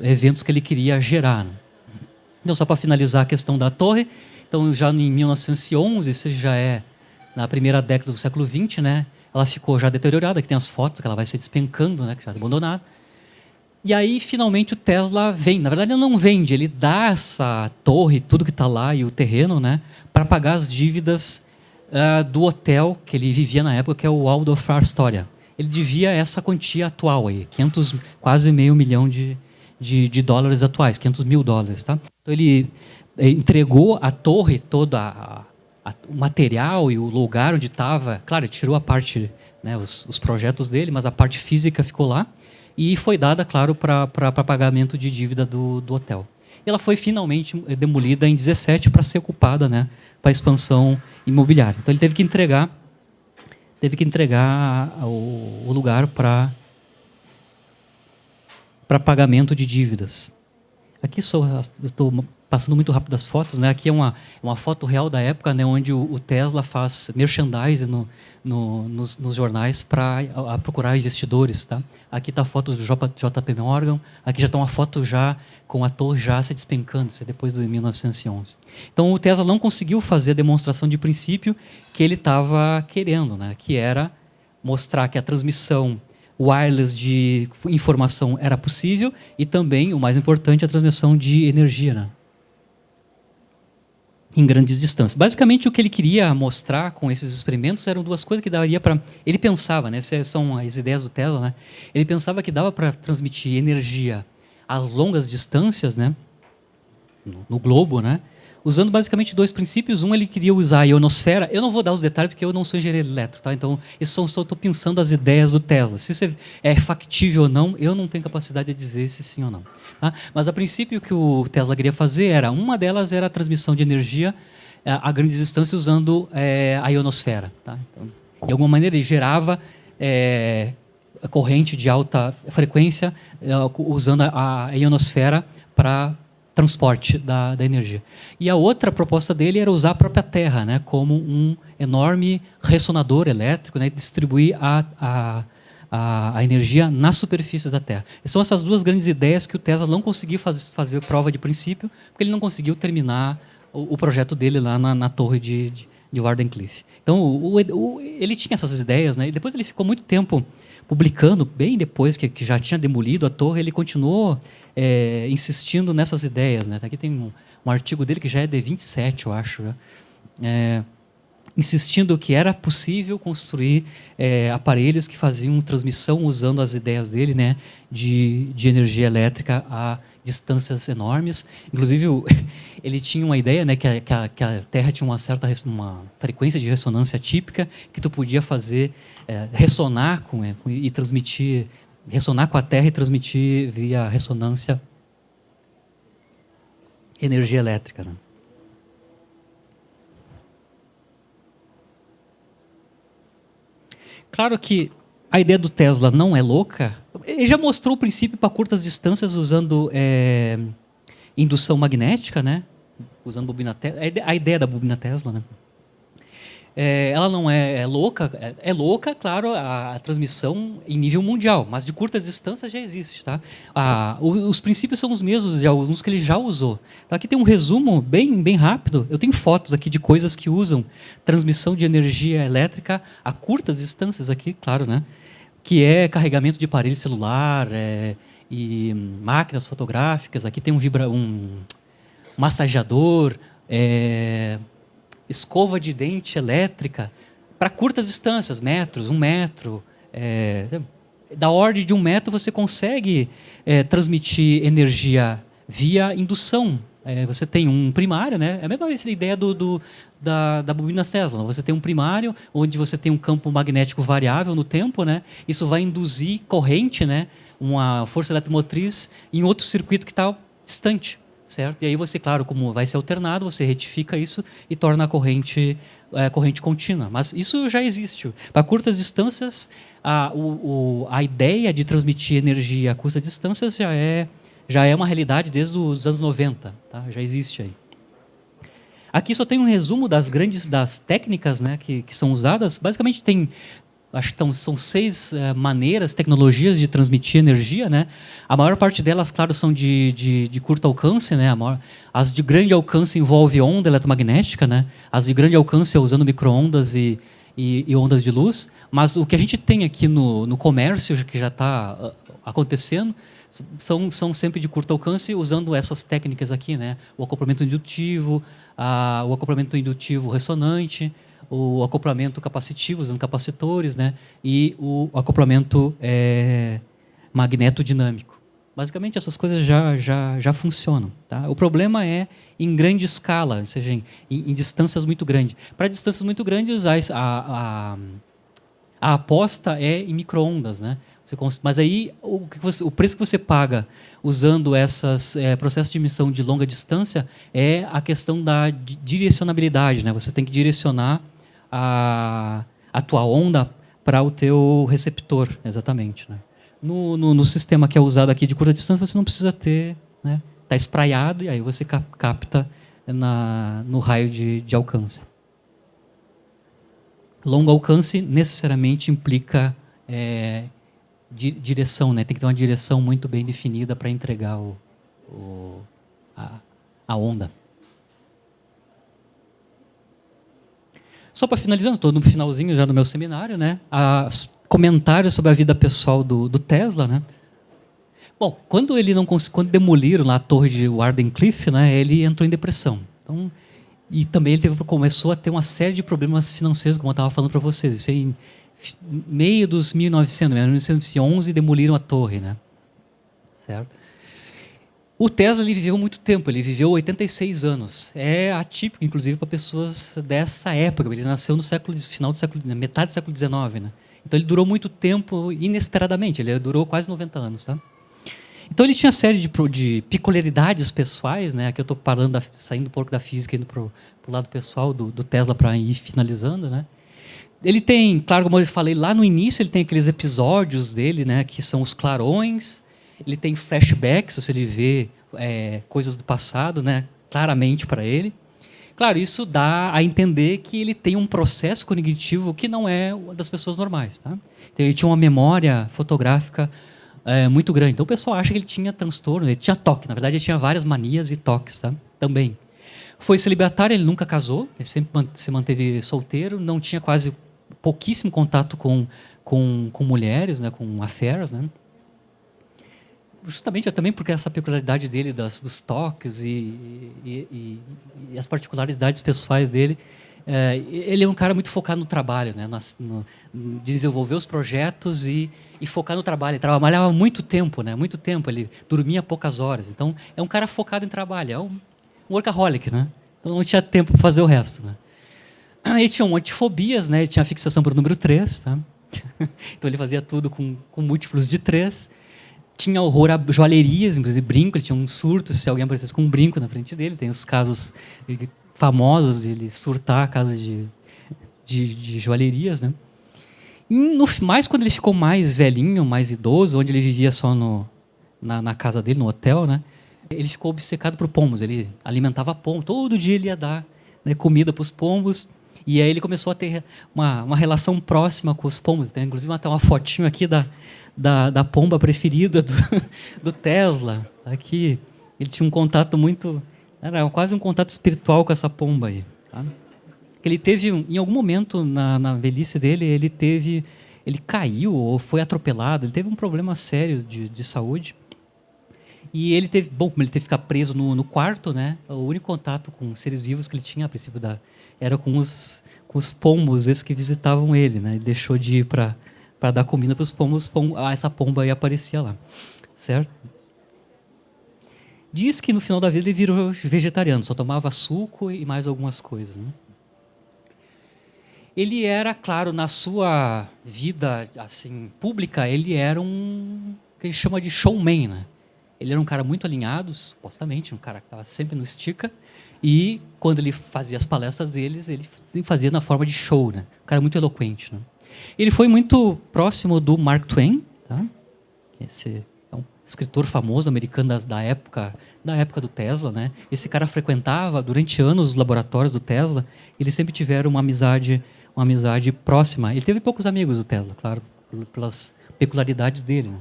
eventos que ele queria gerar. Né? Então, só para finalizar a questão da torre, então já em 1911, isso já é na primeira década do século XX, né? Ela ficou já deteriorada, que tem as fotos que ela vai se despencando, né? Que já é abandonada. E aí, finalmente, o Tesla vende. Na verdade, ele não vende, ele dá essa torre, tudo que está lá e o terreno, né, para pagar as dívidas do hotel que ele vivia na época, que é o Waldorf Astoria. Ele devia essa quantia atual, aí, quase meio milhão de dólares atuais, 500 mil dólares. Tá? Então, ele entregou a torre, todo o material e o lugar onde estava. Claro, ele tirou a parte, né, os projetos dele, mas a parte física ficou lá. E foi dada, claro, para pagamento de dívida do hotel. E ela foi finalmente demolida em 17 para ser ocupada, né, para a expansão imobiliária. Então ele teve que entregar o lugar para pagamento de dívidas. Aqui estou passando muito rápido as fotos, né? Aqui é uma foto real da época, né, onde o Tesla faz merchandising nos jornais para procurar investidores. Tá? Aqui está a foto do JP Morgan, aqui já está uma foto já com a torre já se despencando, isso é depois de 1911. Então o Tesla não conseguiu fazer a demonstração de princípio que ele estava querendo, né? Que era mostrar que a transmissão wireless de informação era possível e também, o mais importante, a transmissão de energia, né? Em grandes distâncias. Basicamente, o que ele queria mostrar com esses experimentos eram duas coisas que daria para... Ele pensava, né, essas são as ideias do Tesla, né? Ele pensava que dava para transmitir energia a longas distâncias, né, no globo, né, usando basicamente dois princípios. Um, ele queria usar a ionosfera. Eu não vou dar os detalhes porque eu não sou engenheiro elétrico, tá? Então, só estou pensando as ideias do Tesla. Se isso é factível ou não, eu não tenho capacidade de dizer se sim ou não. Tá? Mas, a princípio, o que o Tesla queria fazer uma delas era a transmissão de energia a grandes distâncias usando a ionosfera. Tá? Então, de alguma maneira, ele gerava a corrente de alta frequência usando a ionosfera para transporte da energia. E a outra proposta dele era usar a própria Terra, né, como um enorme ressonador elétrico, né, e distribuir a energia na superfície da Terra. E são essas duas grandes ideias que o Tesla não conseguiu fazer prova de princípio, porque ele não conseguiu terminar o projeto dele lá na torre de Wardenclyffe. Então, ele tinha essas ideias, né, e depois ele ficou muito tempo publicando, bem depois que já tinha demolido a torre, ele continuou insistindo nessas ideias. Né? Aqui tem um artigo dele que já é de 27, eu acho, né? Insistindo que era possível construir aparelhos que faziam transmissão usando as ideias dele, né, de energia elétrica a distâncias enormes. Inclusive, ele tinha uma ideia, né, que a Terra tinha uma frequência de ressonância típica, que tu podia fazer ressonar e transmitir, ressonar com a Terra e transmitir via ressonância energia elétrica. Né? Claro que a ideia do Tesla não é louca. Ele já mostrou o princípio para curtas distâncias usando indução magnética, né? Usando bobina Tesla. A ideia da bobina Tesla, né? Ela não é louca. É louca, claro, a transmissão em nível mundial, mas de curtas distâncias já existe. Tá? Os princípios são os mesmos de alguns que ele já usou. Então, aqui tem um resumo bem rápido. Eu tenho fotos aqui de coisas que usam transmissão de energia elétrica a curtas distâncias aqui, claro, né? Que é carregamento de aparelho celular e máquinas fotográficas. Aqui tem um massageador, escova de dente elétrica para curtas distâncias, metros, 1 metro. Da ordem de 1 metro você consegue transmitir energia via indução. Você tem um primário, né? É a mesma ideia da bobina Tesla. Você tem um primário onde você tem um campo magnético variável no tempo, né? Isso vai induzir corrente, né? Uma força eletromotriz em outro circuito que está distante. Certo? E aí você, claro, como vai ser alternado, você retifica isso e torna a corrente contínua. Mas isso já existe. Para curtas distâncias, a ideia de transmitir energia a curtas distâncias já é uma realidade desde os anos 90. Tá? Já existe aí. Aqui só tem um resumo das técnicas, né, que são usadas. Basicamente acho que são 6 tecnologias de transmitir energia, né? A maior parte delas, claro, são de curto alcance, né? As de grande alcance envolvem onda eletromagnética, né? As de grande alcance é usando micro-ondas e ondas de luz. Mas o que a gente tem aqui no comércio, que já está acontecendo, são sempre de curto alcance, usando essas técnicas aqui, né? O acoplamento indutivo, o acoplamento indutivo ressonante, o acoplamento capacitivo, usando capacitores, né? E o acoplamento magnetodinâmico. Basicamente, essas coisas já funcionam. Tá? O problema é em grande escala, ou seja, em distâncias muito grandes. Para distâncias muito grandes, a aposta é em micro-ondas, né? Mas aí, o preço que você paga usando esses processos de emissão de longa distância é a questão da direcionabilidade, né? Você tem que direcionar a tua onda para o teu receptor, exatamente. Né? No sistema que é usado aqui de curta distância, você não precisa ter, né? Está espraiado e aí você capta no raio de alcance. Longo alcance necessariamente implica direção, né? Tem que ter uma direção muito bem definida para entregar a onda. Só para finalizar, estou no finalzinho já do meu seminário, né? Comentários sobre a vida pessoal do Tesla, né? Bom, quando demoliram lá a torre de Wardenclyffe, né? Ele entrou em depressão. Então, e também ele começou a ter uma série de problemas financeiros, como eu estava falando para vocês. Isso aí, em meio dos 1911, demoliram a torre, né? Certo? O Tesla ele viveu muito tempo, ele viveu 86 anos. É atípico, inclusive, para pessoas dessa época. Ele nasceu no metade do século XIX, né? Então ele durou muito tempo inesperadamente, ele durou quase 90 anos. Tá? Então ele tinha série de peculiaridades pessoais, né? Aqui eu estou saindo um pouco da física, indo para o lado pessoal do Tesla para ir finalizando, né? Ele tem, claro, como eu falei lá no início, ele tem aqueles episódios dele, né? Que são os clarões. Ele tem flashbacks, se ele vê coisas do passado, né? Claramente para ele. Claro, isso dá a entender que ele tem um processo cognitivo que não é das pessoas normais, tá? Então, ele tinha uma memória fotográfica muito grande. Então o pessoal acha que ele tinha transtorno, ele tinha toque. Na verdade, ele tinha várias manias e toques, tá? Também. Foi celibatário, ele nunca casou, ele sempre se manteve solteiro, não tinha pouquíssimo contato com mulheres, né? Com affairs, né? Justamente também porque essa peculiaridade dele dos toques e as particularidades pessoais dele. Ele é um cara muito focado no trabalho, né? Desenvolver os projetos e focar no trabalho. Ele trabalhava muito tempo, né? Muito tempo. Ele dormia poucas horas. Então, é um cara focado em trabalho. É um workaholic, né? Então, não tinha tempo para fazer o resto, né? Ele tinha um monte de fobias, né? Ele tinha a fixação por número 3, tá? Então, ele fazia tudo com múltiplos de 3. Tinha horror a joalherias, inclusive brinco. Ele tinha um surto se alguém aparecesse com um brinco na frente dele. Tem os casos famosos de ele surtar a casa de joalherias, né? Mais quando ele ficou mais velhinho, mais idoso, onde ele vivia só na casa dele, no hotel, né? Ele ficou obcecado por pombos. Ele alimentava pombos. Todo dia ele ia dar, né, comida para os pombos. E aí ele começou a ter uma relação próxima com os pombos. Tem, inclusive, até uma fotinho aqui da pomba preferida do Tesla. Aqui, ele tinha um contato muito... Era quase um contato espiritual com essa pomba aí. Tá? Ele teve, em algum momento na velhice dele, ele caiu ou foi atropelado. Ele teve um problema sério de saúde. E ele teve, como ele teve que ficar preso no quarto, né? O único contato com seres vivos que ele tinha a princípio era com os pombos, esses que visitavam ele, né? Ele deixou de ir para dar comida para os pombos. Essa pomba aí aparecia lá, certo? Diz que no final da vida ele virou vegetariano, só tomava suco e mais algumas coisas, né? Ele era, claro, na sua vida assim pública, ele era que ele chama de showman, né? Ele era um cara muito alinhado, supostamente, um cara que estava sempre no estica, e quando ele fazia as palestras deles, ele fazia na forma de show, né? Um cara muito eloquente, né? Ele foi muito próximo do Mark Twain, tá? Esse é um escritor famoso americano da época do Tesla, né? Esse cara frequentava durante anos os laboratórios do Tesla. Eles sempre tiveram uma amizade próxima. Ele teve poucos amigos do Tesla, claro, pelas peculiaridades dele, né?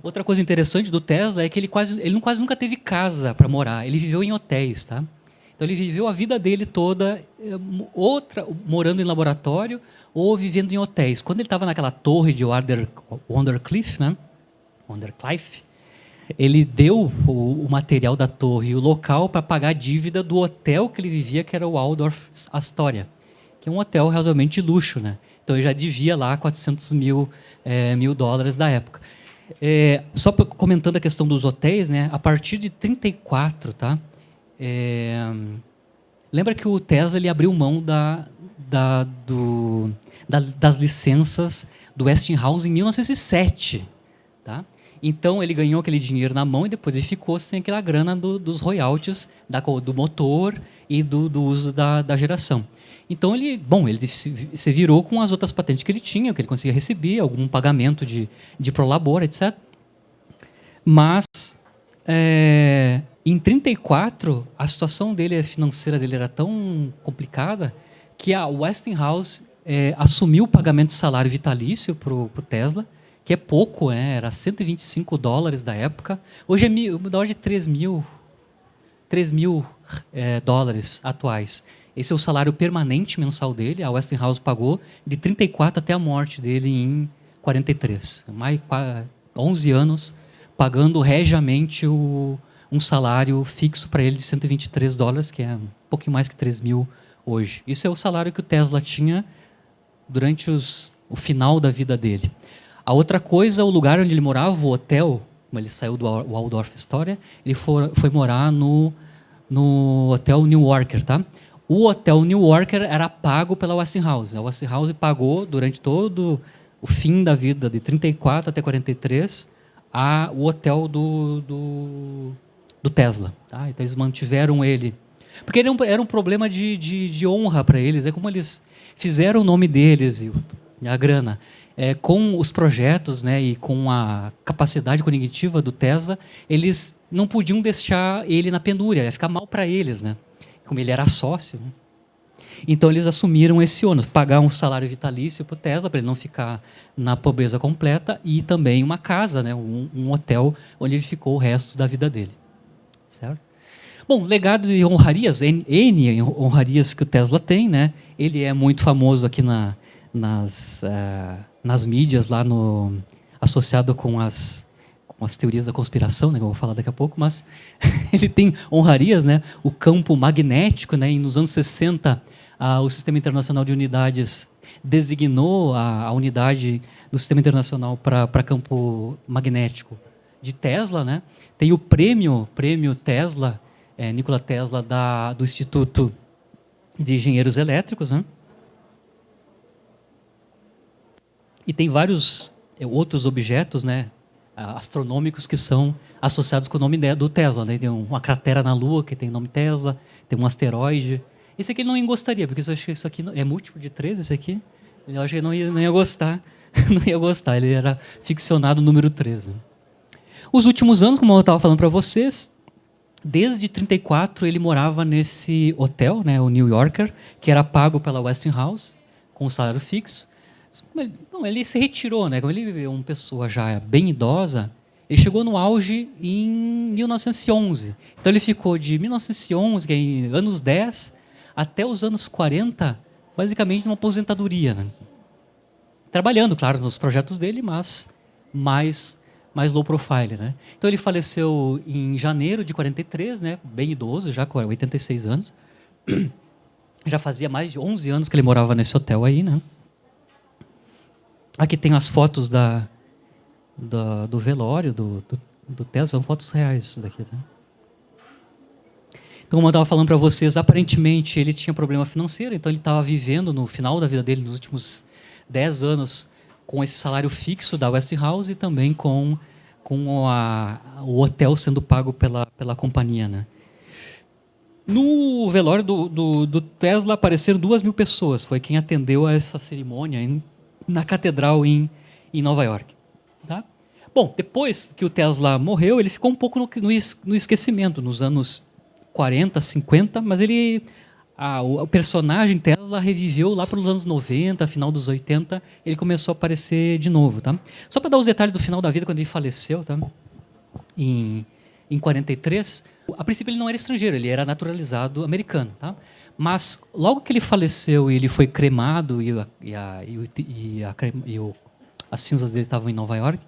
Outra coisa interessante do Tesla é que ele quase nunca teve casa para morar. Ele viveu em hotéis, tá? Então ele viveu a vida dele toda morando em laboratório ou vivendo em hotéis. Quando ele estava naquela torre de Wondercliff, né? Wondercliff, ele deu o material da torre e o local para pagar a dívida do hotel que ele vivia, que era o Waldorf Astoria, que é um hotel razoavelmente de luxo, né? Então ele já devia lá 400 mil dólares da época. Só comentando a questão dos hotéis, né? A partir de 34, tá? Lembra que o Tesla ele abriu mão das licenças do Westinghouse em 1907, tá? Então ele ganhou aquele dinheiro na mão e depois ele ficou sem aquela grana dos royalties do motor e do uso da geração. Então ele se virou com as outras patentes que ele tinha, que ele conseguia receber, algum pagamento de prolabor, etc. Mas em 34 a situação dele, a financeira dele era tão complicada que a Westinghouse assumiu o pagamento de salário vitalício para o Tesla, que é pouco, né? Era 125 dólares da época. Hoje é da ordem de 3 mil dólares atuais. Esse é o salário permanente mensal dele. A Westinghouse pagou de 34 até a morte dele em 43. Mais 11 anos pagando regiamente um salário fixo para ele de 123 dólares, que é um pouquinho mais que 3 mil hoje. Isso é o salário que o Tesla tinha durante o final da vida dele. A outra coisa, o lugar onde ele morava, o hotel, como ele saiu do Waldorf Astoria, ele foi morar no Hotel New Yorker, tá? O Hotel New Yorker era pago pela Westinghouse. A Westinghouse pagou durante todo o fim da vida, de 34 até 43, o hotel do Tesla. Tá? Então eles mantiveram ele. Porque era um problema de honra para eles. É como eles fizeram o nome deles e a grana. Com os projetos, né, e com a capacidade cognitiva do Tesla, eles não podiam deixar ele na penúria, ia ficar mal para eles, né? Como ele era sócio. Né? Então eles assumiram esse ônus, pagar um salário vitalício para o Tesla, para ele não ficar na pobreza completa, e também uma casa, né, um hotel onde ele ficou o resto da vida dele. Certo? Bom, legados e honrarias, N honrarias que o Tesla tem, né? Ele é muito famoso aqui nas mídias, lá associado com as teorias da conspiração, né, que eu vou falar daqui a pouco, mas ele tem honrarias, né? O campo magnético, né? E nos anos 60, o Sistema Internacional de Unidades designou a unidade do Sistema Internacional para campo magnético de Tesla, né? Tem o prêmio Tesla, Nikola Tesla, do Instituto de Engenheiros Elétricos, né? E tem vários outros objetos, né, astronômicos que são associados com o nome do Tesla. Né? Tem uma cratera na Lua que tem o nome Tesla, tem um asteroide. Esse aqui ele não gostaria, porque eu acho que isso aqui é múltiplo de 13, esse aqui. Eu acho que não ia gostar. Não ia gostar, ele era ficcionado número 13. Os últimos anos, como eu estava falando para vocês, desde 34 ele morava nesse hotel, né, o New Yorker, que era pago pela Westinghouse, com um salário fixo. Não, ele se retirou, né? Como ele é uma pessoa já bem idosa, ele chegou no auge em 1911. Então ele ficou de 1911, que é anos 10, até os anos 40, basicamente numa aposentadoria, né? Trabalhando, claro, nos projetos dele, mas mais low profile, né? Então ele faleceu em janeiro de 43, né? Bem idoso, já com 86 anos. Já fazia mais de 11 anos que ele morava nesse hotel aí, né? Aqui tem as fotos do velório do Tesla, são fotos reais isso daqui. Né? Então, como eu estava falando para vocês, aparentemente ele tinha problema financeiro, então ele estava vivendo no final da vida dele, nos últimos 10 anos, com esse salário fixo da Westinghouse e também com o hotel sendo pago pela companhia. Né? No velório do Tesla apareceram 2.000 pessoas, foi quem atendeu a essa cerimônia na catedral em Nova York. Tá? Bom, depois que o Tesla morreu, ele ficou um pouco no esquecimento, nos anos 40, 50, mas o personagem Tesla reviveu lá para os anos 90, final dos 80, ele começou a aparecer de novo. Tá? Só para dar os detalhes do final da vida, quando ele faleceu, tá? em 43, a princípio ele não era estrangeiro, ele era naturalizado americano. Tá? Mas logo que ele faleceu e ele foi cremado e as cinzas dele estavam em Nova York,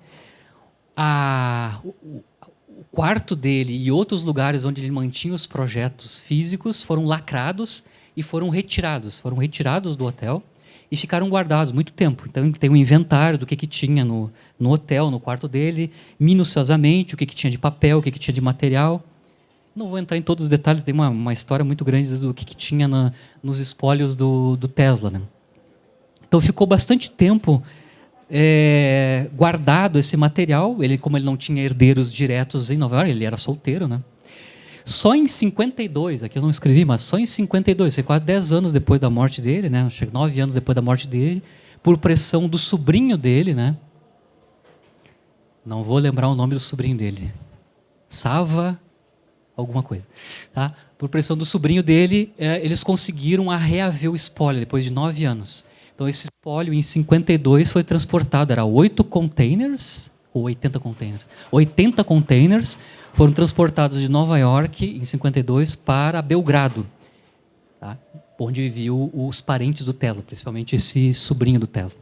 o quarto dele e outros lugares onde ele mantinha os projetos físicos foram lacrados e foram retirados do hotel e ficaram guardados muito tempo. Então tem um inventário do que tinha no hotel, no quarto dele, minuciosamente, o que tinha de papel, o que tinha de material. Não vou entrar em todos os detalhes, tem uma história muito grande do que tinha nos espólios do Tesla. Né? Então ficou bastante tempo guardado esse material. Como ele não tinha herdeiros diretos em Nova York, ele era solteiro. Né? Só em 52, aqui eu não escrevi, mas só em 52, quase 10 anos depois da morte dele, né? 9 anos depois da morte dele, por pressão do sobrinho dele, né? Não vou lembrar o nome do sobrinho dele. Sava... alguma coisa. Tá? Por pressão do sobrinho dele, eles conseguiram reaver o espólio depois de 9 anos. Então, esse espólio, em 52, foi transportado. Era 8 containers, ou 80 containers. 80 containers foram transportados de Nova York, em 52, para Belgrado, tá? Onde viviam os parentes do Tesla, principalmente esse sobrinho do Tesla.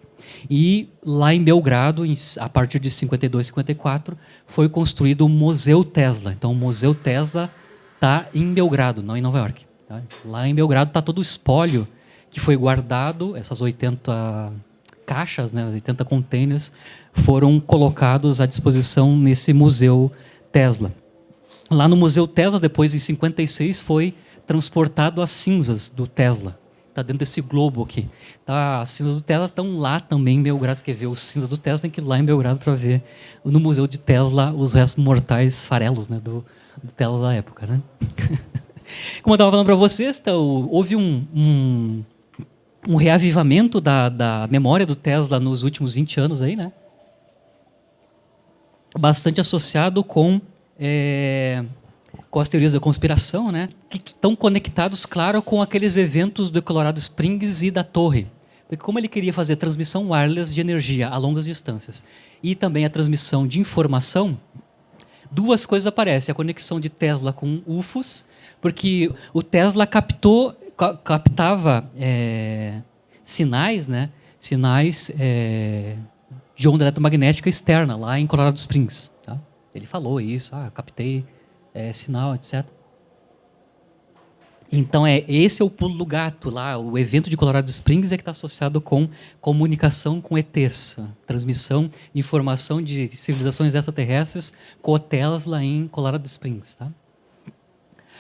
E lá em Belgrado, a partir de 52, 54, foi construído o Museu Tesla. Então, o Museu Tesla está em Belgrado, não em Nova York. Tá? Lá em Belgrado está todo o espólio que foi guardado, essas 80 caixas, né, 80 containers, foram colocados à disposição nesse Museu Tesla. Lá no Museu Tesla, depois, em 56, foi transportado as cinzas do Tesla. está dentro desse globo aqui. Tá, as cinzas do Tesla estão lá também em Belgrado. Se quer ver os cinzas do Tesla, tem que ir lá em Belgrado para ver no Museu de Tesla os restos mortais farelos, né, do Tesla da época. Né? Como eu estava falando para vocês, houve um reavivamento da memória do Tesla nos últimos 20 anos, aí, né? Bastante associado com as teorias da conspiração, né? Que estão conectados, claro, com aqueles eventos do Colorado Springs e da Torre. Porque como ele queria fazer transmissão wireless de energia a longas distâncias e também a transmissão de informação, duas coisas aparecem. A conexão de Tesla com UFOs, porque o Tesla captava sinais, né? Sinais de onda eletromagnética externa, lá em Colorado Springs. Tá? Ele falou isso, captei sinal, etc. Então, esse é o pulo do gato lá. O evento de Colorado Springs é que está associado com comunicação com ETs, transmissão de informação de civilizações extraterrestres com hotéis lá em Colorado Springs. Tá?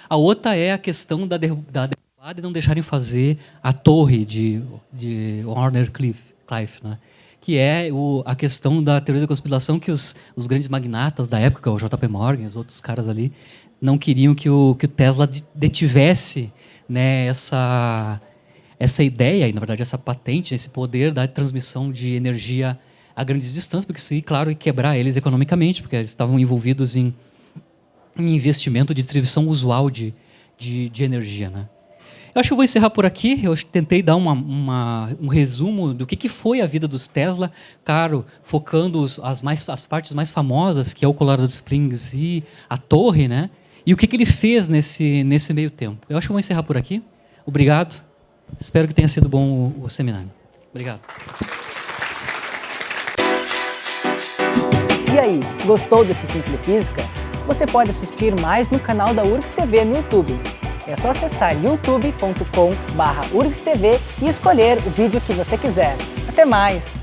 A outra é a questão da derrubada e não deixarem fazer a torre de Warner Cliff, né? Que é a questão da teoria da conspiração, que os grandes magnatas da época, o JP Morgan, os outros caras ali, não queriam que o Tesla detivesse, né, essa ideia, e na verdade essa patente, esse poder da transmissão de energia a grandes distâncias, porque isso, claro, ia quebrar eles economicamente, porque eles estavam envolvidos em investimento de distribuição usual de energia, né? Eu acho que eu vou encerrar por aqui. Eu tentei dar um resumo do que foi a vida dos Tesla, claro, focando as partes mais famosas, que é o Colorado Springs e a Torre, né? E o que ele fez nesse meio tempo. Eu acho que eu vou encerrar por aqui. Obrigado. Espero que tenha sido bom o seminário. Obrigado. E aí, gostou desse Simple Física? Você pode assistir mais no canal da URGS TV no YouTube. É só acessar youtube.com/urgstv e escolher o vídeo que você quiser. Até mais!